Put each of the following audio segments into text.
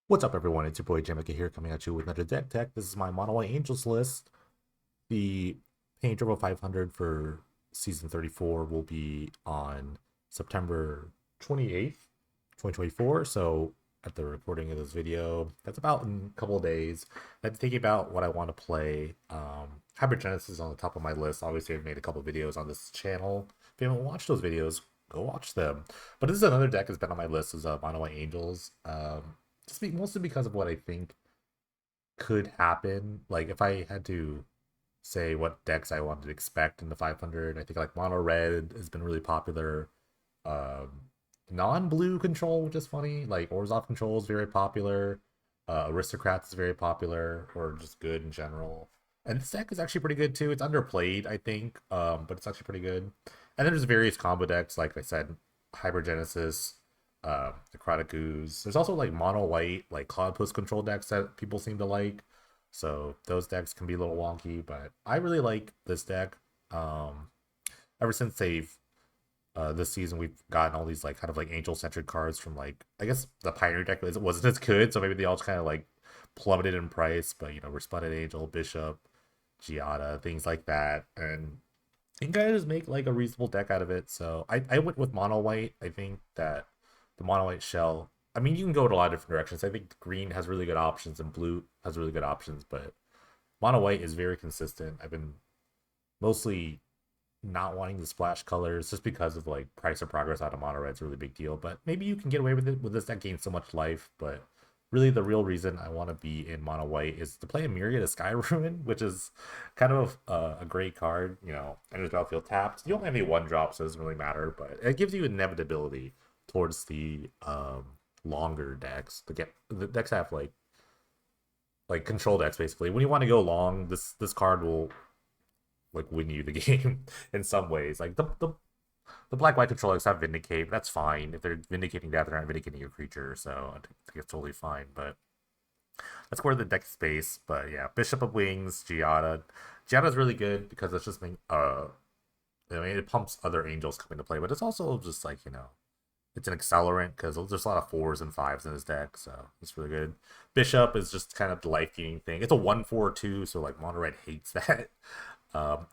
What's up, everyone? It's your boy Jamaica here, coming at you with another deck tech. This is my Mono White Angels list. The Paint Turbo 500 for Season 34 will be on September 28th, 2024. So, at the recording of this video, that's about in a couple of days. I'm thinking about what I want to play. Hybrid Genesis is on the top of my list. Obviously, I've made a couple of videos on this channel. If you haven't watched those videos, go watch them. But this is another deck that's been on my list, is Mono White Angels. Mostly because of what I think could happen. Like if I had to say what decks I wanted to expect in the 500, I think like mono red has been really popular. Um, Non-blue control, which is funny. Like Orzhov control is very popular. Aristocrats is very popular, or just good in general. And this deck is actually pretty good too. It's underplayed, I think, but it's actually pretty good. And then there's various combo decks, like I said, Hypergenesis, the Cratagoos. There's also like mono white, like Cloud Post control decks that people seem to like. So those decks can be a little wonky, but I really like this deck. Um, Ever since they've this season we've gotten all these like kind of like angel centric cards from like I guess the Pioneer deck wasn't as good, so maybe they all just kind of like plummeted in price. But Resplendent Angel, Bishop, Giada, things like that, and you can kind of just make like a reasonable deck out of it. So I went with mono white. I think that the mono white shell. I mean, you can go in a lot of different directions. I think green has really good options and blue has really good options, but mono white is very consistent. I've been mostly not wanting the splash colors just because of like price or progress out of mono red's a really big deal. But maybe you can get away with it with this deck gains so much life. But really, the real reason I want to be in mono white is to play a Myriad of Sky Ruin, which is kind of a great card. Enters battlefield tapped. You don't have any one drop, so it doesn't really matter. But it gives you inevitability towards the longer decks. The decks have like control decks basically. When you want to go long, this card will like win you the game in some ways. Like the black white controllers have Vindicate, but that's fine. If they're vindicating that, they're not vindicating your creature, so I think it's totally fine. But that's where the deck space. But yeah, Bishop of Wings, Giada. Giada's really good because it's just I mean, it pumps other angels coming to play, but it's also just like, it's an accelerant because there's a lot of fours and fives in his deck, so it's really good. Bishop is just kind of the life gaining thing. It's a 1/4/2, so like mono red hates that.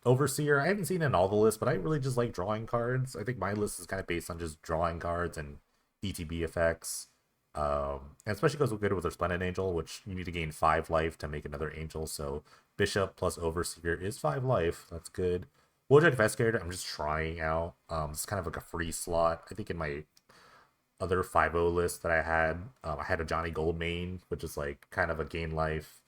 Overseer, I haven't seen it in all the lists, but I really just like drawing cards. I think my list is kind of based on just drawing cards and ETB effects. And especially goes good with their Splendid Angel, which you need to gain 5 life to make another angel. So Bishop plus Overseer is 5 life. That's good. Wojak Investigator, I'm just trying out. It's kind of like a free slot. I think in my other 5-0 list that I had a Johnny Goldmain, which is like kind of a gain life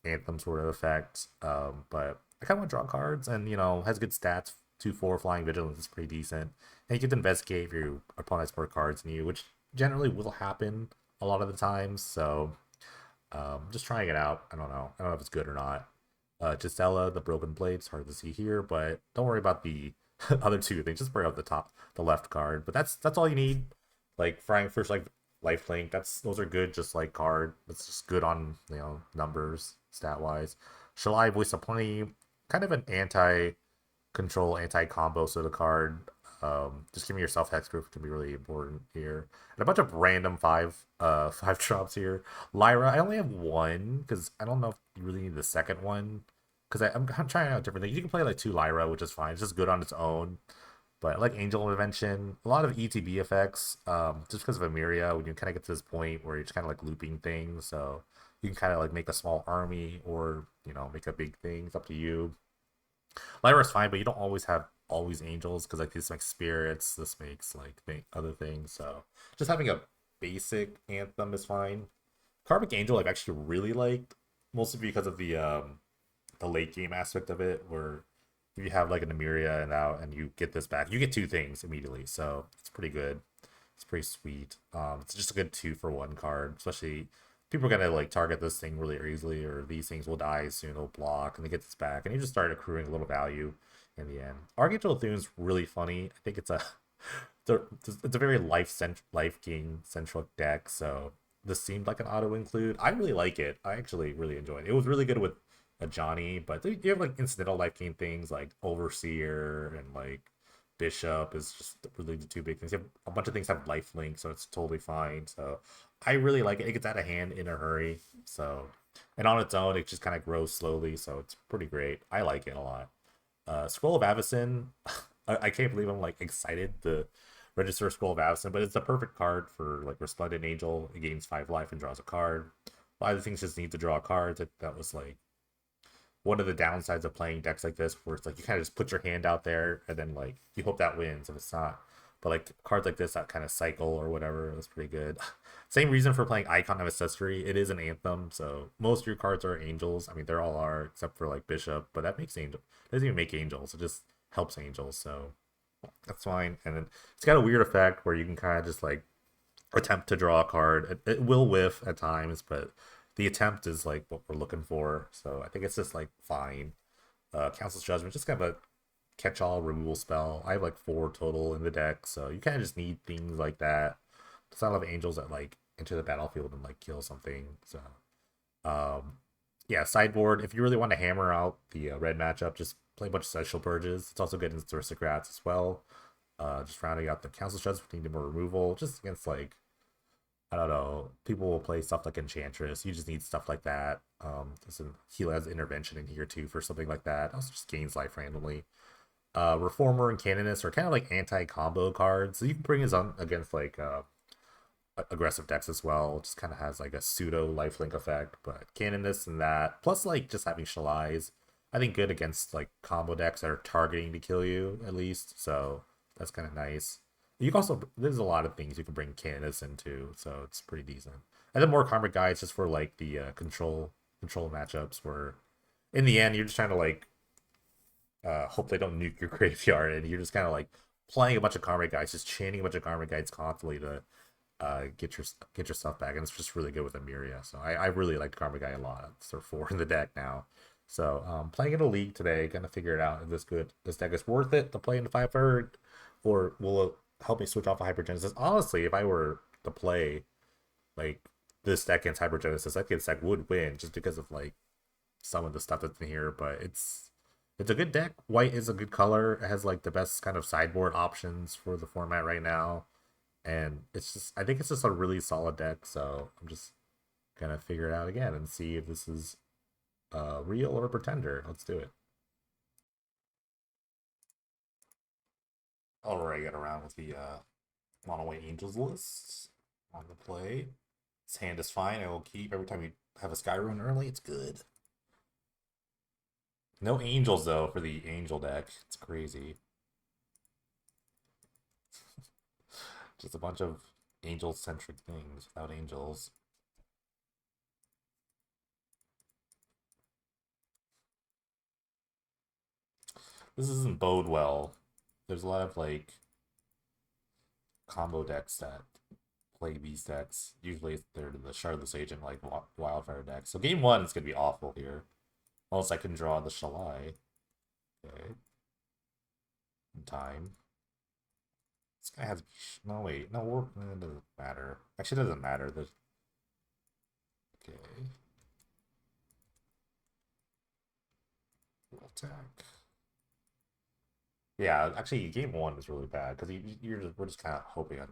anthem sort of effect. But I kind of want to draw cards, and has good stats. 2/4 flying vigilance is pretty decent, and you get to investigate if your opponent has more cards than you, which generally will happen a lot of the times. So just trying it out. I don't know if it's good or not. Gisela, the Broken Blades, hard to see here, but don't worry about the other two things. Just bring out the left card. But that's all you need. Like Frying Fish, like Lifelink. Those are good. Just like card. It's just good on numbers stat wise. Shalai, Voice of Plenty, kind of an anti-control, anti-combo sort of card. Just giving yourself hexproof can be really important here. And a bunch of random five drops here. Lyra, I only have one because I don't know if you really need the second one. Because I'm trying out different things. You can play like 2 Lyra, which is fine. It's just good on its own. But I like Angel Intervention, a lot of ETB effects, just because of Emiria, when you kind of get to this point where you're just kind of like looping things. So you can kind of like make a small army or, make a big thing. It's up to you. Lyra's fine, but you don't always have always angels because like this makes spirits, this makes like other things. So just having a basic anthem is fine. Karmic Angel I've actually really liked, mostly because of the late game aspect of it, where if you have like an Emiria and out and you get this back, you get 2 things immediately. So it's pretty good. It's pretty sweet. It's just a good 2-for-1 card, especially people are gonna like target this thing really easily, or these things will die soon. They'll block, and they get this back, and you just start accruing a little value in the end. Archangel Thune's really funny. I think it's a very life gain central deck, so this seemed like an auto include. I really like it. I actually really enjoyed it. It was really good with a Johnny, but you have like incidental life gain things like Overseer and like Bishop is just really the 2 big things. You have a bunch of things have life link, so it's totally fine. So I really like it. It gets out of hand in a hurry. So, and on its own, it just kind of grows slowly. So it's pretty great. I like it a lot. Scroll of Avacyn. I can't believe I'm like excited to register Scroll of Avacyn, but it's the perfect card for like Resplendent Angel. It gains 5 life and draws a card. A lot of the things just need to draw cards. That was like one of the downsides of playing decks like this, where it's like you kind of just put your hand out there and then like you hope that wins. If it's not, but like cards like this that kind of cycle or whatever, that's pretty good. Same reason for playing Icon of Ancestry. It is an anthem, so most of your cards are angels. I mean, they're all are except for like Bishop, but that makes angel. It doesn't even make angels. It just helps angels, so that's fine. And then it's got a weird effect where you can kind of just like attempt to draw a card. It will whiff at times, but the attempt is like what we're looking for. So I think it's just like fine. Council's Judgment, just kind of a catch-all removal spell. I have like 4 total in the deck, so you kind of just need things like that. There's not a lot of angels that like enter the battlefield and like kill something. So yeah, sideboard. If you really want to hammer out the red matchup, just play a bunch of Special Purges. It's also good against Aristocrats as well. Just rounding out the Council Judgment, needing more removal, just against like I don't know. People will play stuff like Enchantress. You just need stuff like that. There's some heal as intervention in here too for something like that. Also just gains life randomly. Reformer and Canonist are kind of like anti-combo cards. So you can bring his on against like aggressive decks as well. Just kind of has like a pseudo lifelink effect. But Canonist and that, plus like just having Shalais, I think good against like combo decks that are targeting to kill you at least. So that's kind of nice. You can also there's a lot of things you can bring Canonist into, so it's pretty decent. And then more karmic guides just for like the control matchups where in the end you're just trying to like hope they don't nuke your graveyard, and you're just kind of like playing a bunch of karmic guides, just chanting a bunch of karmic guides constantly to get your stuff back, and it's just really good with Emiria. So I really like karmic guy a lot. It's their 4 in the deck now. So playing in a league today, gonna figure it out if this deck is worth it to play in the 500, or will it help me switch off of Hypergenesis. Honestly, if I were to play like this deck against Hypergenesis, I think this deck would win just because of like some of the stuff that's in here. But it's a good deck. White is a good color. It has like the best kind of sideboard options for the format right now. And it's just I think it's just a really solid deck. So I'm just gonna figure it out again and see if this is real or a pretender. Let's do it. Alright, get around with the Mono White Angels list on the play. This hand is fine. I will keep every time you have a Sky Rune early. It's good. No angels though for the angel deck. It's crazy. Just a bunch of angel-centric things without angels. This doesn't bode well. There's a lot of like combo decks that play these decks. Usually they're the Shardless Agent like Wildfire decks. So game 1 is gonna be awful here. Unless I can draw the Shalai. Okay. In time. This guy has no wait, no it doesn't matter. Actually it doesn't matter. There's okay. Attack. Yeah, actually, game 1 is really bad because we're just kind of hoping on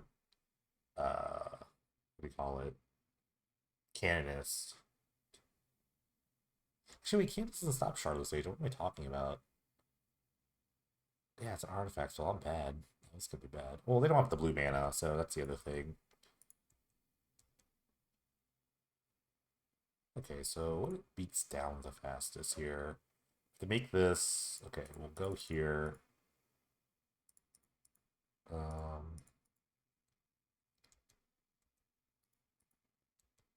what do you call it? Canonist. Actually, wait, Canonist doesn't stop Shardless Age. What am I talking about? Yeah, it's an artifact, so I'm bad. This could be bad. Well, they don't have the blue mana, so that's the other thing. Okay, so what beats down the fastest here? To make this, okay, we'll go here.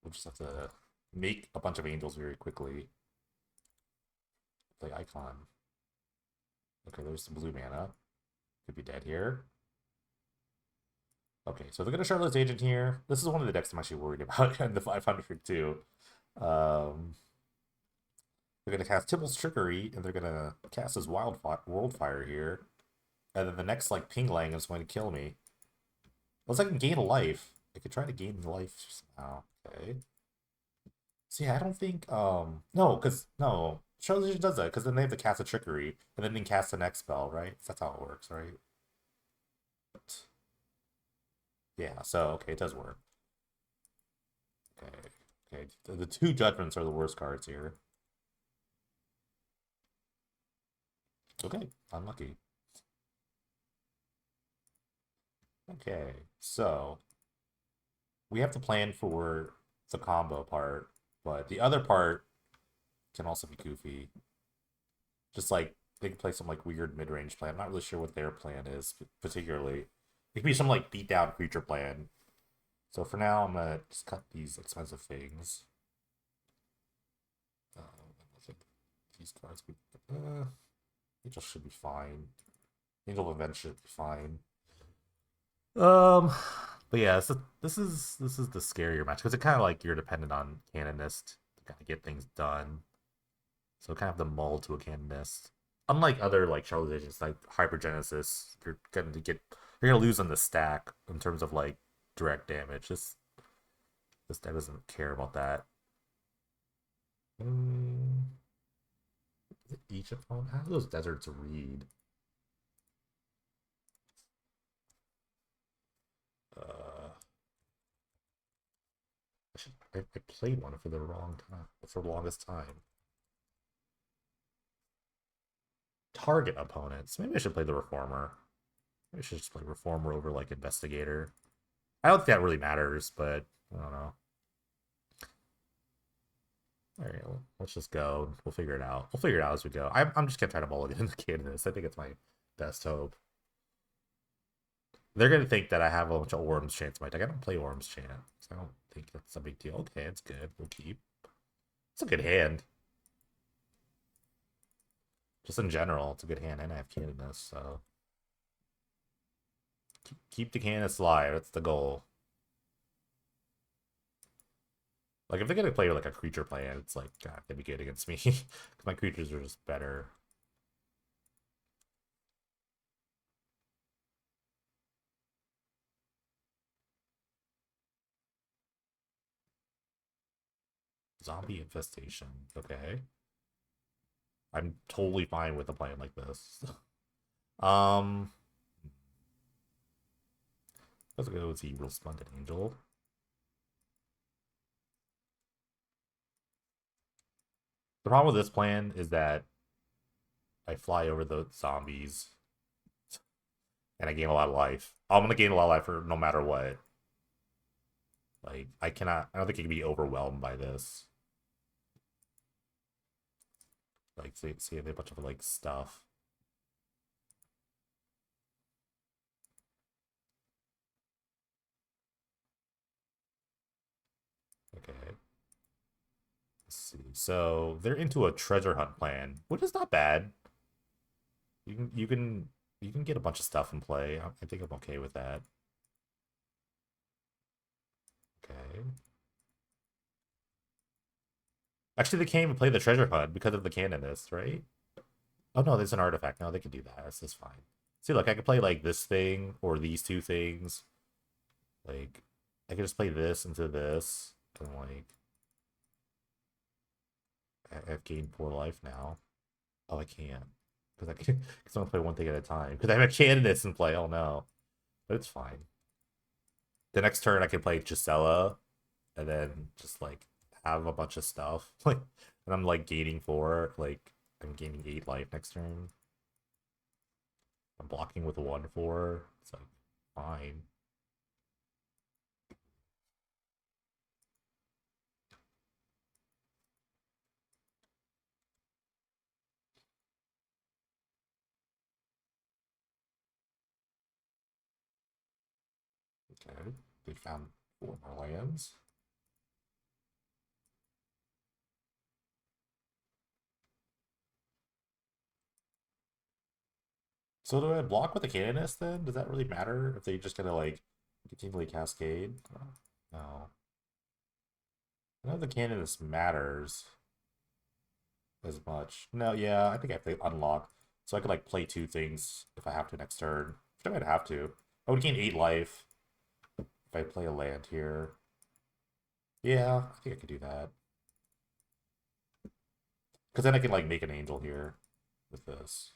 We'll just have to make a bunch of angels very quickly. Play Icon. Okay, there's some blue mana. Could be dead here. Okay, so they're going to Charlotte's Agent here. This is one of the decks I'm actually worried about in the 500 too. They're going to cast Tibalt's Trickery, and they're going to cast his Worldfire here. And then the next, like, Pinglang is going to kill me. Unless I can gain a life. I could try to gain the life somehow. Okay. See, I don't think, no, Charlotte's Agent does that, because then they have to cast a Trickery, and then they can cast the next spell, right? That's how it works, right? Yeah, so, okay, it does work. Okay. The two judgments are the worst cards here. Okay, unlucky. Okay, so we have to plan for the combo part, but the other part can also be goofy. Just like they can play some like weird mid-range plan. I'm not really sure what their plan is particularly. It could be some like beat down creature plan. So for now, I'm gonna just cut these expensive things. I think these cards be Angel should be fine. Angel of Event should be fine. Um, but yeah, so this is the scarier match because it kind of like you're dependent on Canonist to kind of get things done. So kind of the mull to a Canonist. Unlike other like Charlatations like Hypergenesis, you're gonna lose on the stack in terms of like direct damage. This deck doesn't care about that. Each opponent, how do those deserts read? I played one for the wrong time, for the longest time. Target opponents. Maybe I should play the Reformer. Maybe I should just play Reformer over like Investigator. I don't think that really matters, but I don't know. All right, let's just go. We'll figure it out. We'll figure it out as we go. I'm just gonna try to mulligan the Canonist. I think it's my best hope. They're gonna think that I have a bunch of Orm's Chants in my deck. I don't play Orm's Chant, so I don't think that's a big deal. Okay, it's good. We'll keep. It's a good hand. Just in general, it's a good hand, and I have Canonist, so keep the Canonist alive. That's the goal. Like if they're gonna play like a creature plan, it's like God, they'd be good against me because my creatures are just better. Zombie infestation. Okay. I'm totally fine with a plan like this. Let's go with the Real Splendid Angel. The problem with this plan is that I fly over the zombies and I gain a lot of life. I'm gonna gain a lot of life for no matter what. Like I don't think I can be overwhelmed by this. Like see a bunch of like stuff. Okay. Let's see. So they're into a treasure hunt plan, which is not bad. You can get a bunch of stuff in play. I think I'm okay with that. Okay. Actually, they can't even play the treasure hunt because of the Canonist, right? Oh no, there's an artifact. No, they can do that. This is fine. See, look, I could play like this thing or these two things. Like, I could just play this into this, and like, I've gained 4 life now. Oh, I can't because I can because I only play one thing at a time because I have a Canonist in play. Oh no, but it's fine. The next turn I can play Gisela, and then just like have a bunch of stuff like, and I'm like gaining 4. Like, I'm gaining 8 life next turn. I'm blocking with a 1/4. It's like fine. Okay, they found 4 more lands. So do I block with the Canonist then? Does that really matter if they just gonna like continually cascade? No. I know the Canonist matters as much. No, yeah, I think I have to unlock. So I could like play 2 things if I have to next turn. I might have to. I would gain 8 life if I play a land here. Yeah, I think I could do that. Because then I can like make an angel here with this.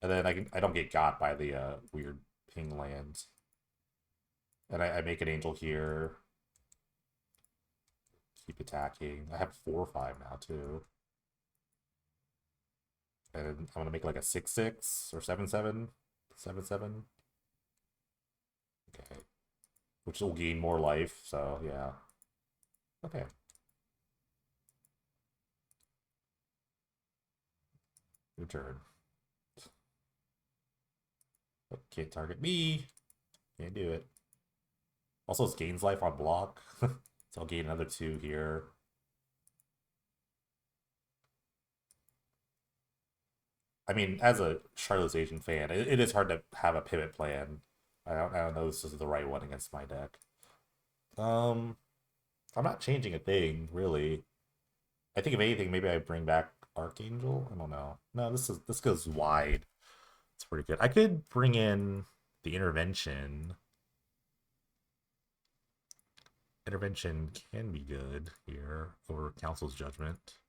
And then I don't get got by the weird ping lands. And I make an angel here. keep attacking. I have 4/5 now too. And I'm gonna make like a 6/6 or 7/7. 7/7. Okay. Which will gain more life, so yeah. Okay. Your turn. Oh, can't target me. Can't do it. Also, it gains life on block. So I'll gain another 2 here. I mean, as a Charlotte's Asian fan, it is hard to have a pivot plan. I don't know if this is the right one against my deck. I'm not changing a thing, really. I think if anything, maybe I bring back Archangel. I don't know. No, this goes wide. It's pretty good. I could bring in the intervention. Intervention can be good here over Council's Judgment.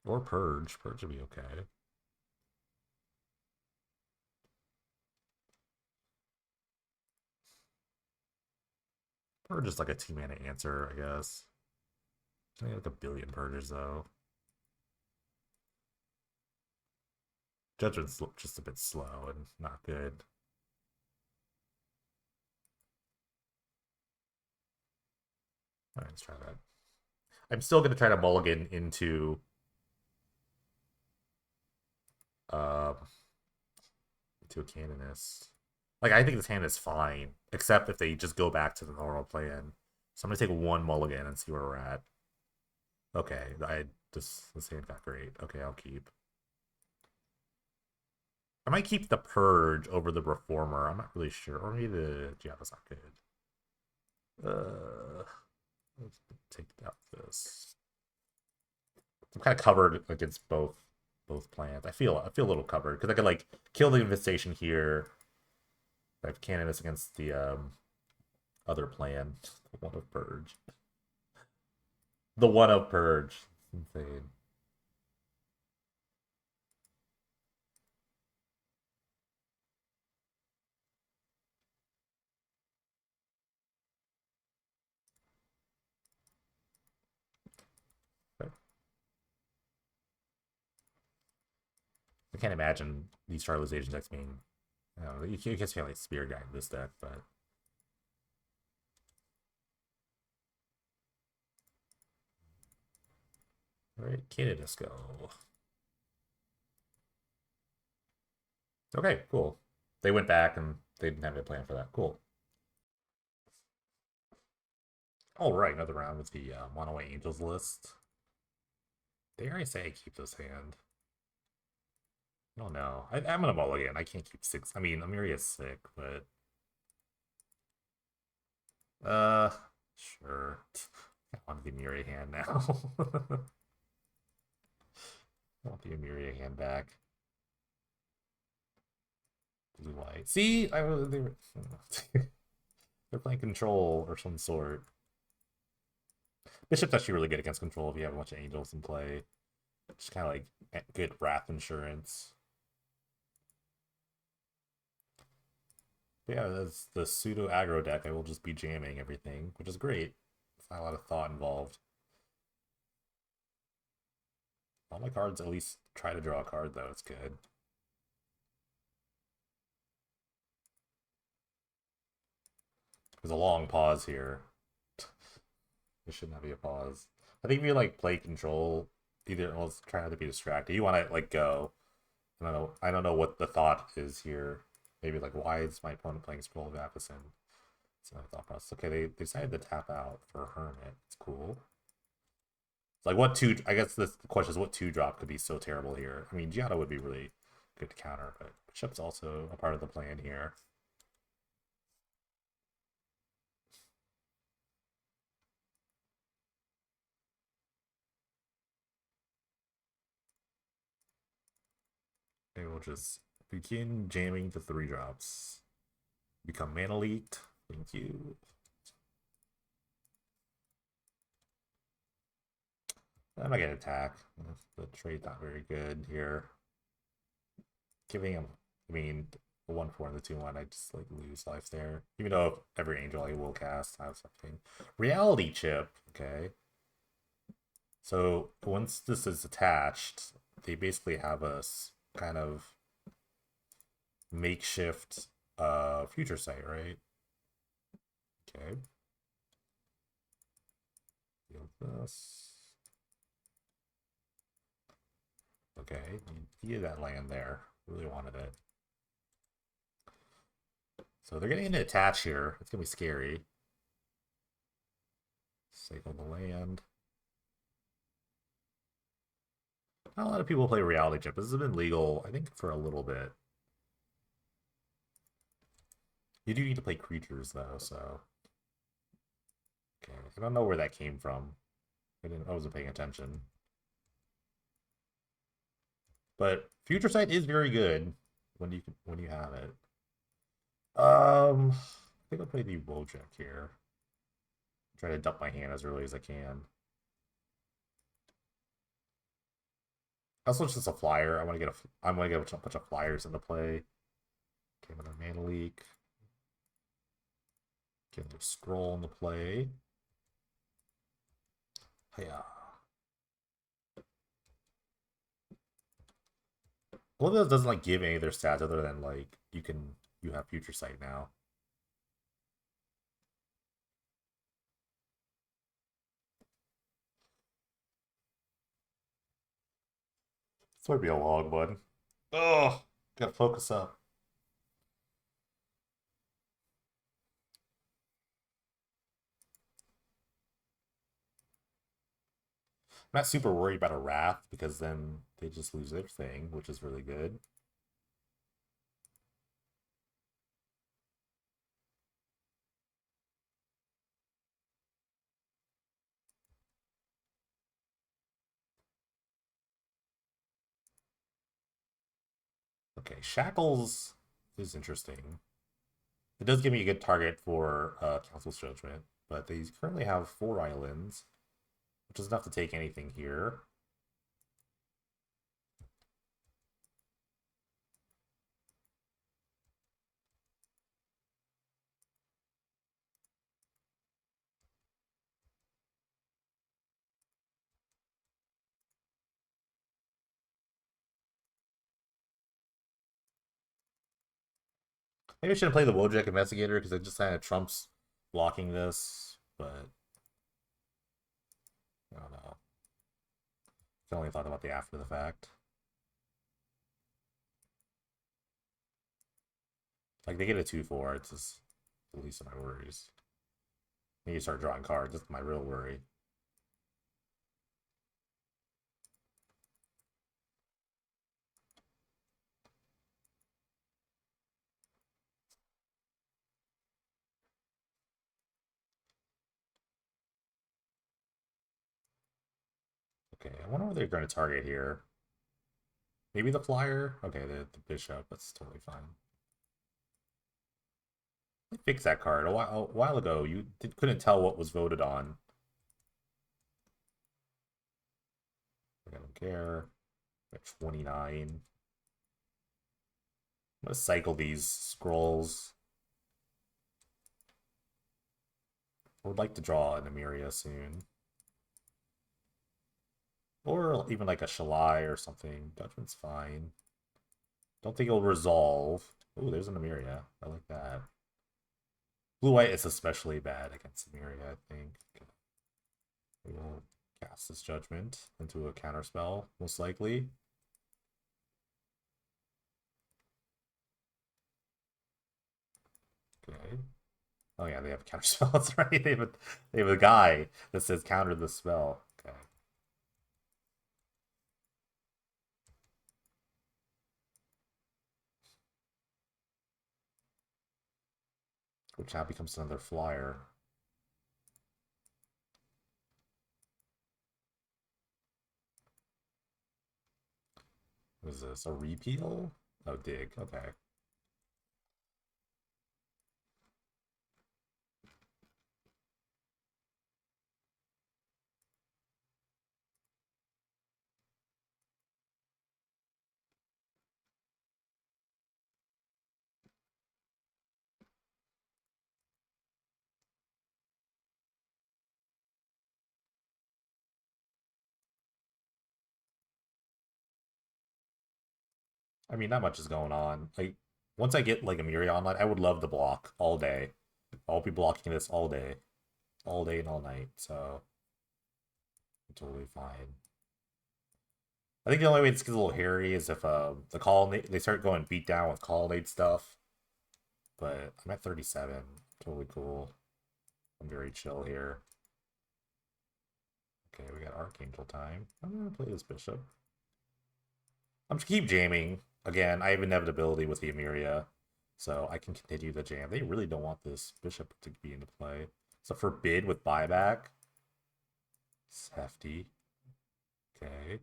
Or Purge. Purge would be okay. Purge is like a 2-mana answer, I guess. I think like a billion Purges, though. Judgment's just a bit slow and not good. Alright, let's try that. I'm still going to try to mulligan into a Canonist. Like, I think this hand is fine, except if they just go back to the normal plan. So I'm going to take 1 mulligan and see where we're at. Okay, this hand got great. Okay, I'll keep. I might keep the Purge over the Reformer. I'm not really sure. Or maybe the... Yeah, that's not good. Let's take out this. I'm kind of covered against both plans. I feel a little covered because I could like kill the Infestation here. I have Canonist against the other plan. The one of Purge. The one of Purge. It's insane. Okay. I can't imagine these Charlotte's decks being. I don't know, you guess you can't like Spear Guide this deck, but. Alright, Canonist go. Okay, cool. They went back and they didn't have a plan for that. Cool. Alright, another round with the Mono Angels list. Dare I say I keep this hand? I don't know. I'm gonna mulligan. I can't keep 6. I mean, Amiria's sick, but... Sure. I want the Amiria hand now. I want the Amiria hand back. Blue white. See, they're playing control or some sort. Bishop's actually really good against control if you have a bunch of angels in play. Just kind of like good wrath insurance. But yeah, that's the pseudo aggro deck. I will just be jamming everything, which is great. It's not a lot of thought involved. All my cards at least try to draw a card, though. It's good. There's a long pause here. There should not be a pause. I think if you like play control, either let's try not to be distracted. You want to like go. I don't know what the thought is here. Maybe like why is my opponent playing Scroll of Avacyn? It's not a thought process. Okay, they decided to tap out for Hermit. It's cool. It's like what 2? I guess the question is what 2-drop could be so terrible here. I mean, Giada would be really good to counter, but Bishop's also a part of the plan here. Maybe we'll just begin jamming the 3-drops. Become mana leaked. Thank you. I'm not gonna attack. The trade's not very good here. Giving him, I mean, the 1/4 and the 2/1, I just like lose life there. Even though every angel I will cast has something. Reality chip, okay. So once this is attached, they basically have a kind of makeshift future sight, right? Okay. Deal this. Okay, you that land there. Really wanted it. So they're getting into attach here. It's gonna be scary. Cycle the land. Not a lot of people play reality chip. This has been legal, I think, for a little bit. You do need to play creatures though, so. Okay, I don't know where that came from. I wasn't paying attention. But Future Sight is very good when you have it. I think I'll play the Wojak here. Try to dump my hand as early as I can. Also, it's just a flyer. I want to get a bunch of flyers into play. Okay, another mana leak. Get another scroll into play. Hiya. Well, this doesn't like give any of their stats other than like you have Future Sight now. This might be a log, bud. Oh, gotta focus up. I'm not super worried about a Wrath because then they just lose their thing, which is really good. Okay, Shackles is interesting. It does give me a good target for Council's Judgment, but they currently have 4 islands, which is enough to take anything here. Maybe I shouldn't play the Wojak Investigator because it just kind of trumps blocking this, but I don't know. I only thought about the after the fact. Like they get a 2/4, it's just the least of my worries. I need to start drawing cards. That's my real worry. Okay, I wonder what they're going to target here. Maybe the flyer? Okay, the bishop. That's totally fine. They fixed that card a while ago. You couldn't tell what was voted on. I don't care. At 29. I'm gonna cycle these scrolls. I would like to draw an Emiria soon. Or even like a Shalai or something. Judgment's fine. Don't think it'll resolve. Oh, there's an Emiria. I like that. Blue-white is especially bad against Emiria, I think. We will cast this Judgment into a counterspell, most likely. Okay. Oh yeah, they have counterspell. That's right. They have a guy that says counter the spell. Okay. Which now becomes another flyer. What is this? A repeal? Oh, dig. Okay. I mean, not much is going on. Like, once I get like a Miria online, I would love to block all day. I'll be blocking this all day and all night. So totally fine. I think the only way this gets a little hairy is if the colonnade they start going beat down with colonnade stuff. But I'm at 37. Totally cool. I'm very chill here. Okay, we got Archangel time. I'm gonna play this bishop. I'm just keep jamming. Again, I have inevitability with the Emiria, so I can continue the jam. They really don't want this bishop to be into play. So forbid with buyback. It's hefty. Okay.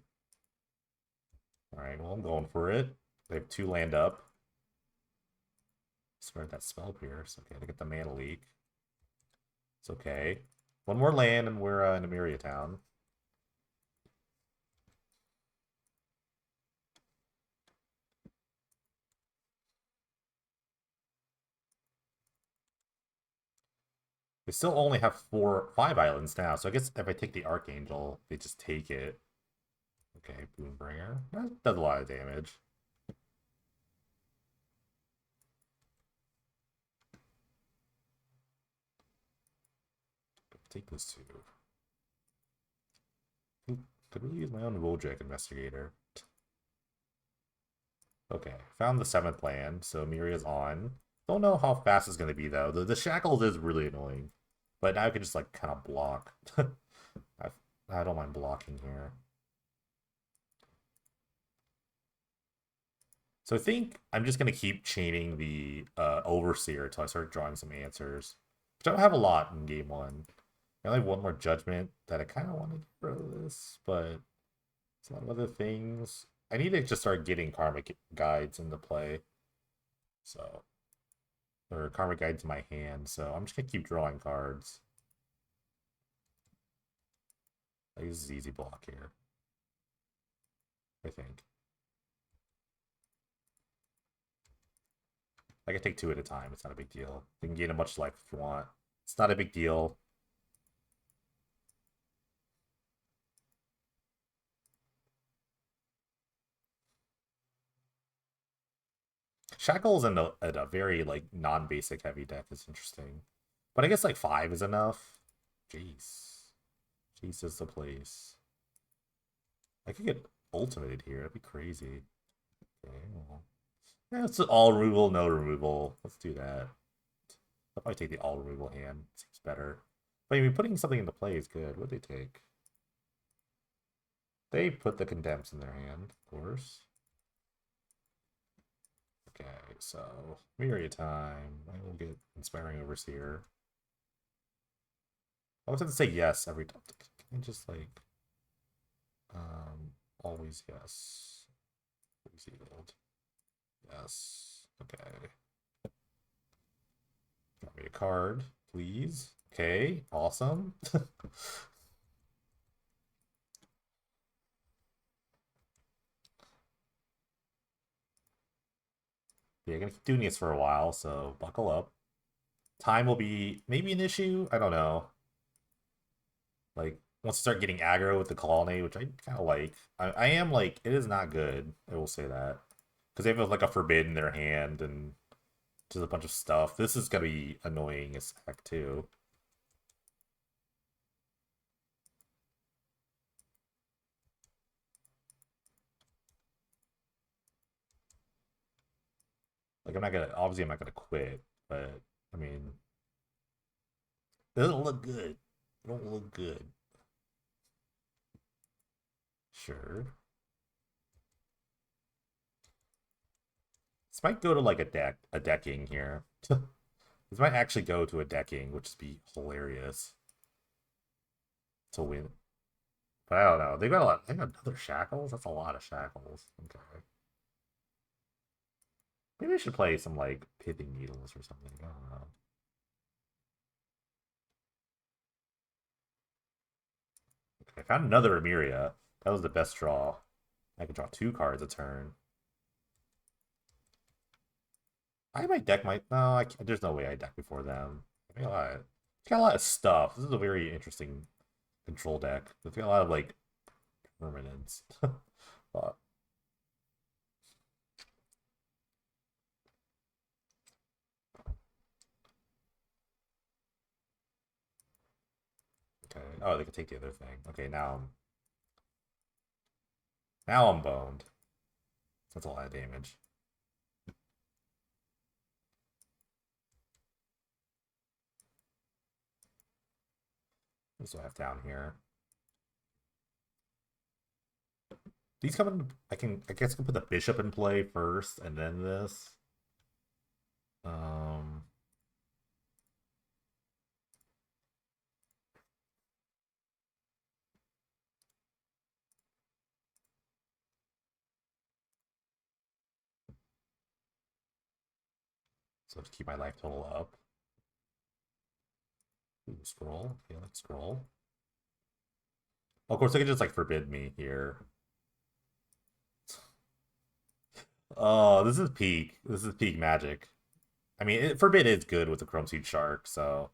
Alright, well, I'm going for it. They have 2 land up. Spread that spell pierce. Okay, to get the mana leak. It's okay. 1 more land and we're in Emiria town. They still only have 5 islands now, so I guess if I take the Archangel, they just take it. Okay, Boombringer. That does a lot of damage. Take this too. Could really use my own Wojak Investigator. Okay, found the 7th land, so Miria's on. Don't know how fast it's going to be, though. The Shackles is really annoying. But now I can just, like, kind of block. I don't mind blocking here. So I think I'm just going to keep chaining the Overseer until I start drawing some answers. Which I don't have a lot in game 1. I only have 1 more Judgment that I kind of want to get rid of this, but it's a lot of other things. I need to just start getting Karmic Guides into play. So, or Karmic Guides in my hand, so I'm just going to keep drawing cards. Like, this is easy block here, I think. I can take 2 at a time. It's not a big deal. You can gain a much life if you want. It's not a big deal. Shackles in a very, like, non-basic heavy deck is interesting. But I guess, like, 5 is enough. Jeez. Jeez is the place. I could get ultimated here. That'd be crazy. Okay, well. Yeah, it's all removal, no removal. Let's do that. I'll probably take the all removal hand. Seems better. But I mean, putting something into play is good. What'd they take? They put the Condemns in their hand, of course. Okay, so Miria time. I will get Inspiring Overseer. I always have to say yes every time. Can I just like always yes. Always yield. Yes. Okay. Draw me a card, please. Okay, awesome. Yeah, gonna keep doing this for a while, so buckle up. Time will be maybe an issue. I don't know. Like, once you start getting aggro with the colony, which I kind of like. I am like, it is not good. I will say that. Because they have like a forbid in their hand and just a bunch of stuff. This is gonna be annoying as heck too. Like, obviously I'm not gonna quit, but I mean, it doesn't look good. It don't look good. Sure. This might go to like a decking here. This might actually go to a decking, which would be hilarious to win. But I don't know. They've got a lot. They got another shackles. That's a lot of shackles. Okay. Maybe I should play some like pithing needles or something. I don't know. Okay, I found another Emiria. That was the best draw. I could draw 2 cards a turn. I might deck my. No, there's no way I deck before them. I mean, it's got a lot of stuff. This is a very interesting control deck. It's got a lot of like permanents. But Oh, they can take the other thing. Okay, now I'm boned. That's a lot of damage. What do I have down here? These come in. I guess I can put the bishop in play first, and then this. Um. So to keep my life total up. Ooh, scroll. Okay, let's scroll. Of course, they can just like forbid me here. Oh, this is peak. This is peak magic. I mean, forbid is good with the Chrome Seed Shark, so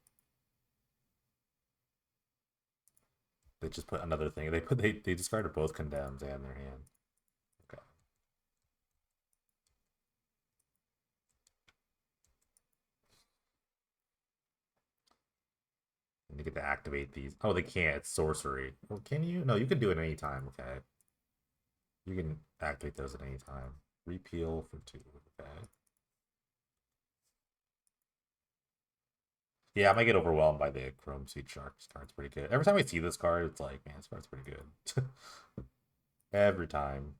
they just put another thing. They discarded both condemns and their hand. Okay. And you get to activate these. Oh, they can't. It's sorcery. Well, can you? No, you can do it anytime. Okay. You can activate those at any time. Repeal for 2. Okay. Yeah, I might get overwhelmed by the Chrome Seed Shark. This card's pretty good. Every time I see this card, it's like, man, this card's pretty good. Every time.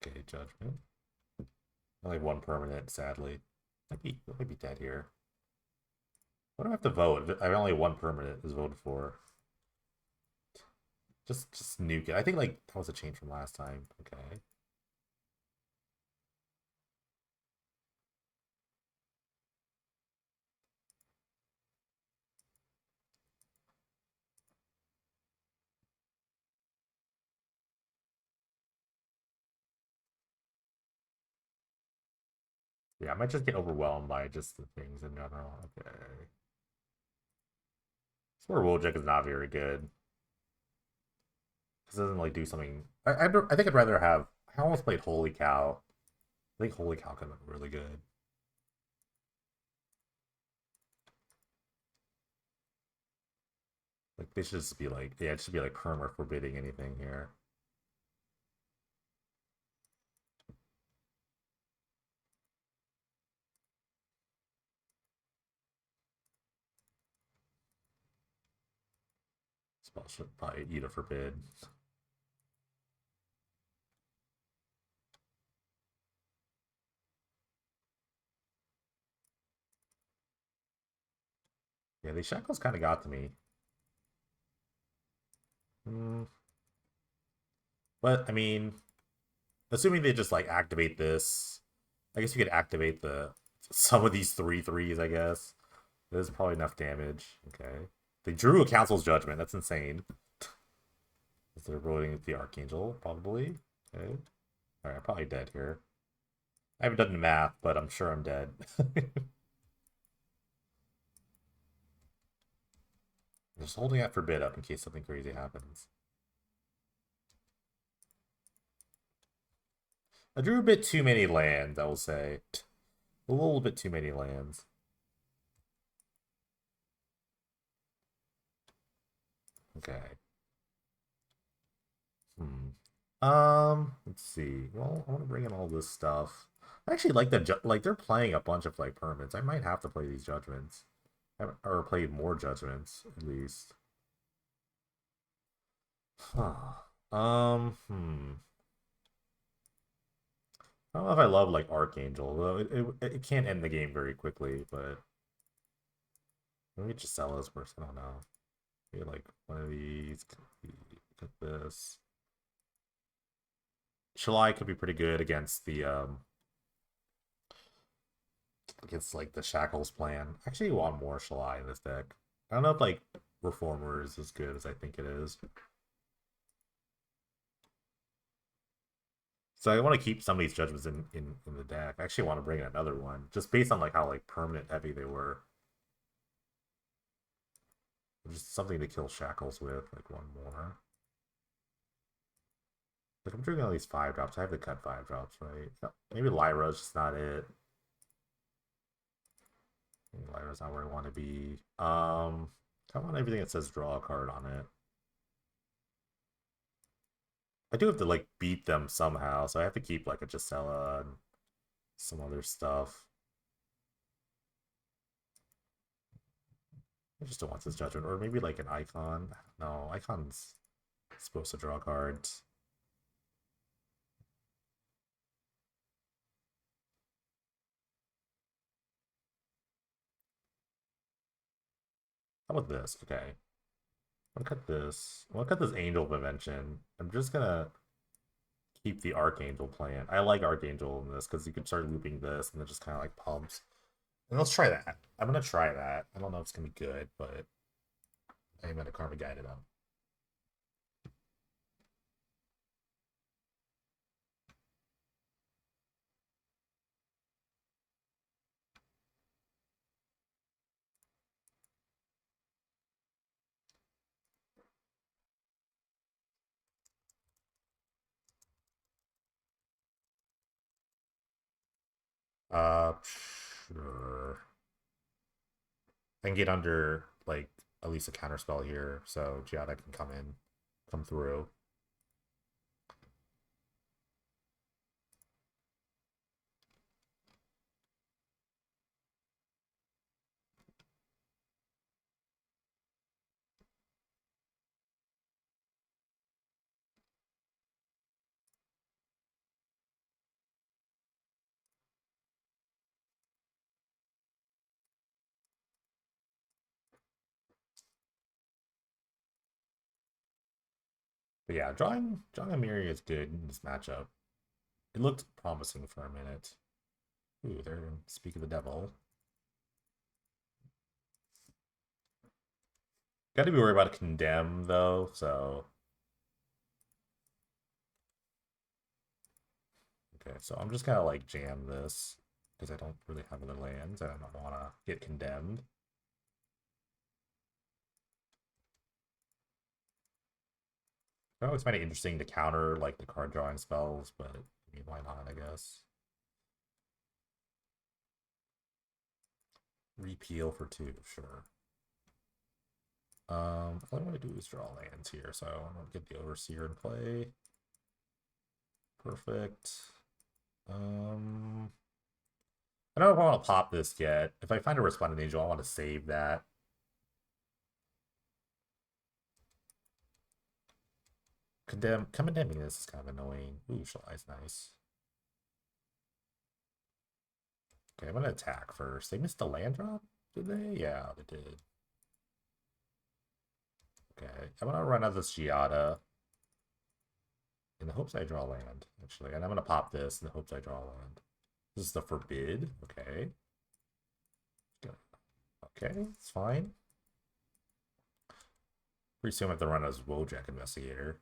Okay, Judgment. Only one permanent, sadly. Might be dead here. What do I have to vote? I only one permanent is voted for. Just nuke it. I think like that was a change from last time. Okay. Yeah, I might just get overwhelmed by just the things in general. Okay. Swear Wojak is not very good. This doesn't like do something. I think I'd rather have. I almost played Holy Cow. I think Holy Cow could look really good. Like they should just be like, yeah, it should be like perma forbidding anything here. Spell should probably eat a forbid. Yeah, these shackles kind of got to me. But I mean, assuming they just like activate this, I guess you could activate the some of these 3/3s. I guess there's probably enough damage. Okay, they drew a Council's Judgment. That's insane. They're rolling the Archangel, probably. Okay. All right, I'm probably dead here. I haven't done the math, but I'm sure I'm dead. Just holding that forbid up in case something crazy happens. I drew a bit too many lands, I will say. A little bit too many lands. Okay. Let's see. Well, I want to bring in all this stuff. I actually like like they're playing a bunch of like permits. I might have to play these judgments, or play more judgments at least. Huh. I don't know if I love like Archangel, though. It can end the game very quickly, but maybe just sell this first. I don't know. Maybe like one of these. Get this. Shalai could be pretty good against the against like the Shackles plan. I actually want more Shalai in this deck. I don't know if like Reformer is as good as I think it is. So I want to keep some of these judgments in the deck. I actually want to bring in another one, just based on like how like permanent heavy they were. Just something to kill Shackles with, like one more. Like I'm drinking at least 5 drops. I have to cut 5 drops, right? Maybe Lyra's just not it. Maybe Lyra's not where I want to be. I want everything that says draw a card on it. I do have to like beat them somehow, so I have to keep like a Gisela and some other stuff. I just don't want this judgment, or maybe like an icon. No, icon's supposed to draw cards. How about this? Okay, I'm gonna cut this. I'm gonna cut this Angel of Invention. I'm just gonna keep the Archangel plant. I like Archangel in this because you can start looping this and it just kind of like pumps. And let's try that. I'm gonna try that. I don't know if it's gonna be good, but I'm gonna Karma Guide it up. Sure. I can get under like at least a counter spell here, so Giada can come through. But yeah, drawing a Miri is good in this matchup. It looked promising for a minute. Ooh, they're Speak of the Devil. Got to be worried about a Condemn though, so okay. So I'm just gonna like jam this because I don't really have other lands. I don't want to get condemned. I always find it interesting to counter like the card drawing spells, but I mean, why not? I guess. Repeal for 2, sure. All I want to do is draw lands here, so I'm gonna get the Overseer in play. Perfect. I don't know if I want to pop this yet. If I find a Resplendent Angel, I want to save that. Condemning this is kind of annoying. Ooh, Shalai's nice. Okay, I'm gonna attack first. They missed the land drop? Did they? Yeah, they did. Okay, I'm gonna run out this Giada in the hopes I draw land, actually. And I'm gonna pop this in the hopes I draw land. This is the Forbid. Okay. Okay, it's fine. Pretty soon I have to run as Wojak Investigator.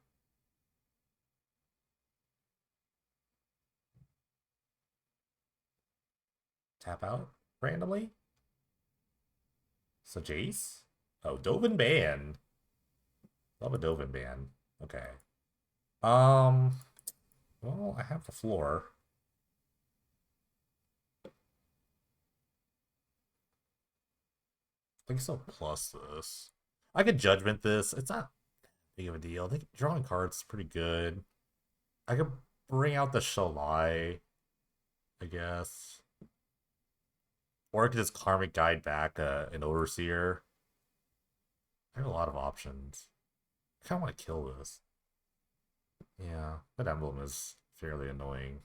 Tap out randomly. So Jace? Oh, Dovin Ban. Love a Dovin Ban. Okay. Well, I have the floor. I think so plus this. I could judgment this. It's not big of a deal. I think drawing cards is pretty good. I could bring out the Shalai, I guess. Or I could just Karmic Guide back an Overseer. I have a lot of options. I kind of want to kill this. Yeah, that emblem is fairly annoying.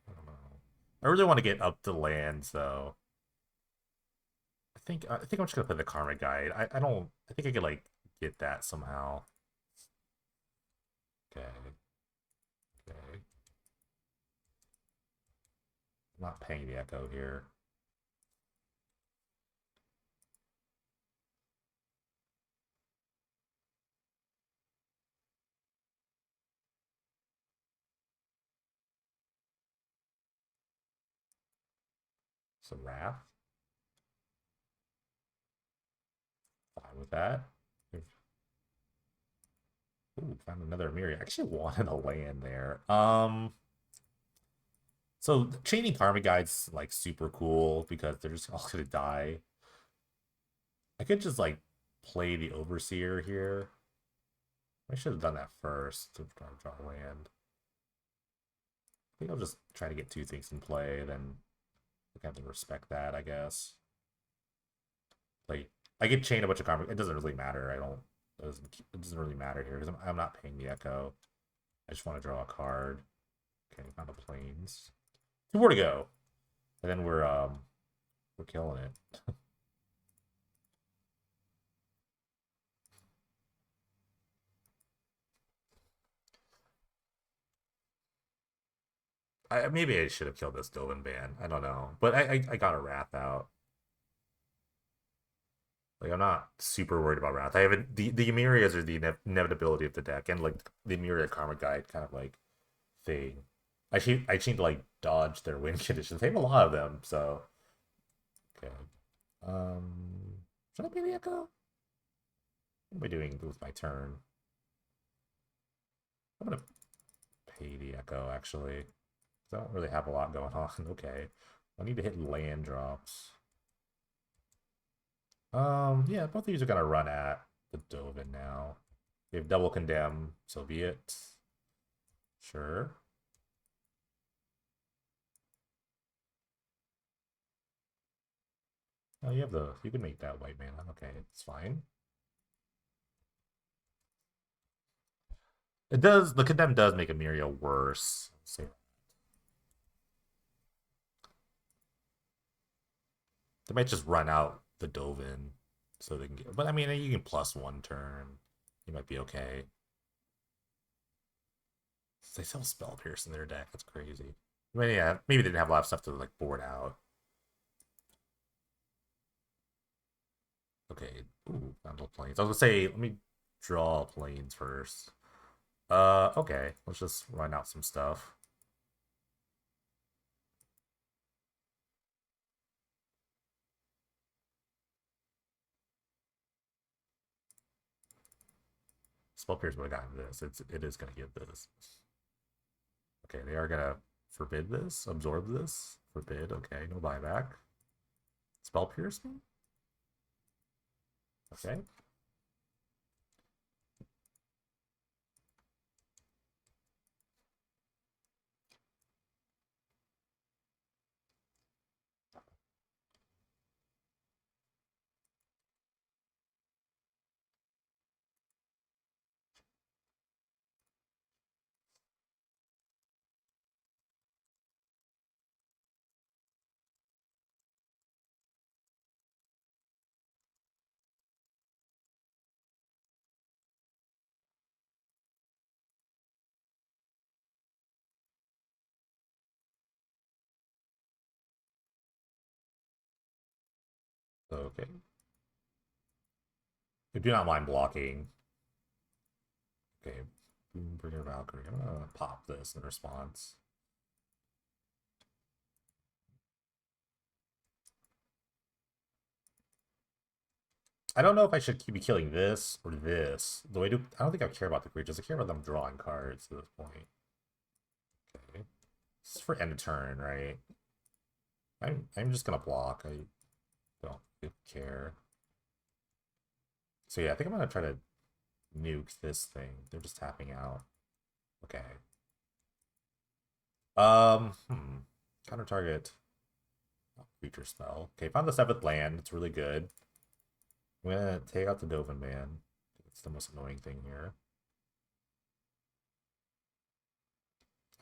I don't know. I really want to get up the lands though. I think I'm just gonna play the Karmic Guide. I don't. I think I could like get that somehow. Okay. Okay. I'm not paying the echo here. Some Wrath. Fine with that. Ooh, found another mirror. I actually wanted a land there. So chaining karma guides like super cool because they're just all gonna die. I could just like play the overseer here. I should have done that first to try to draw land. I think I'll just try to get two things in play, then I have to respect that, I guess. Like I could chain a bunch of karma. It doesn't really matter. It doesn't really matter here because I'm not paying the echo. I just want to draw a card. Okay, found the planes. Two more to go. And then we're killing it. Maybe I should have killed this Dovin Band. I don't know. But I got a Wrath out. Like I'm not super worried about Wrath. I haven't the Emirias are the inevitability of the deck, and like the Emiria Karma Guide kind of like thing. I seem to like dodge their win conditions. They have a lot of them, so okay. Should I pay the echo? What am I doing with my turn? I'm gonna pay the echo actually. I don't really have a lot going on. Okay. I need to hit land drops. Yeah, both of these are gonna run at the Dovin now. They have double condemn, so be it. Sure. Oh, you can make that white mana. Okay, it's fine. The condemn does make Emiria worse. So they might just run out the Dovin so they can get, but I mean, you can plus one turn. You might be okay. They still Spell Pierce in their deck. That's crazy. I mean, yeah, maybe they didn't have a lot of stuff to like board out. Okay. Ooh, bundle planes. I was gonna say, let me draw planes first. Okay. Let's just run out some stuff. Spell Pierce would have gotten this. It is gonna get this. Okay, they are gonna forbid this, absorb this, forbid. Okay, no buyback. Spell Pierce me. Okay. Okay. I do not mind blocking. Okay. Boombringer Valkyrie. I'm gonna pop this in response. I don't know if I should be killing this or this. Though I don't think I care about the creatures. I care about them drawing cards at this point. Okay. This is for end of turn, right? I'm just gonna block. I don't care. So yeah, I think I'm gonna try to nuke this thing. They're just tapping out. Okay. Counter target. Creature spell. Okay, found the 7th land. It's really good. I'm gonna take out the Dovin Man. It's the most annoying thing here.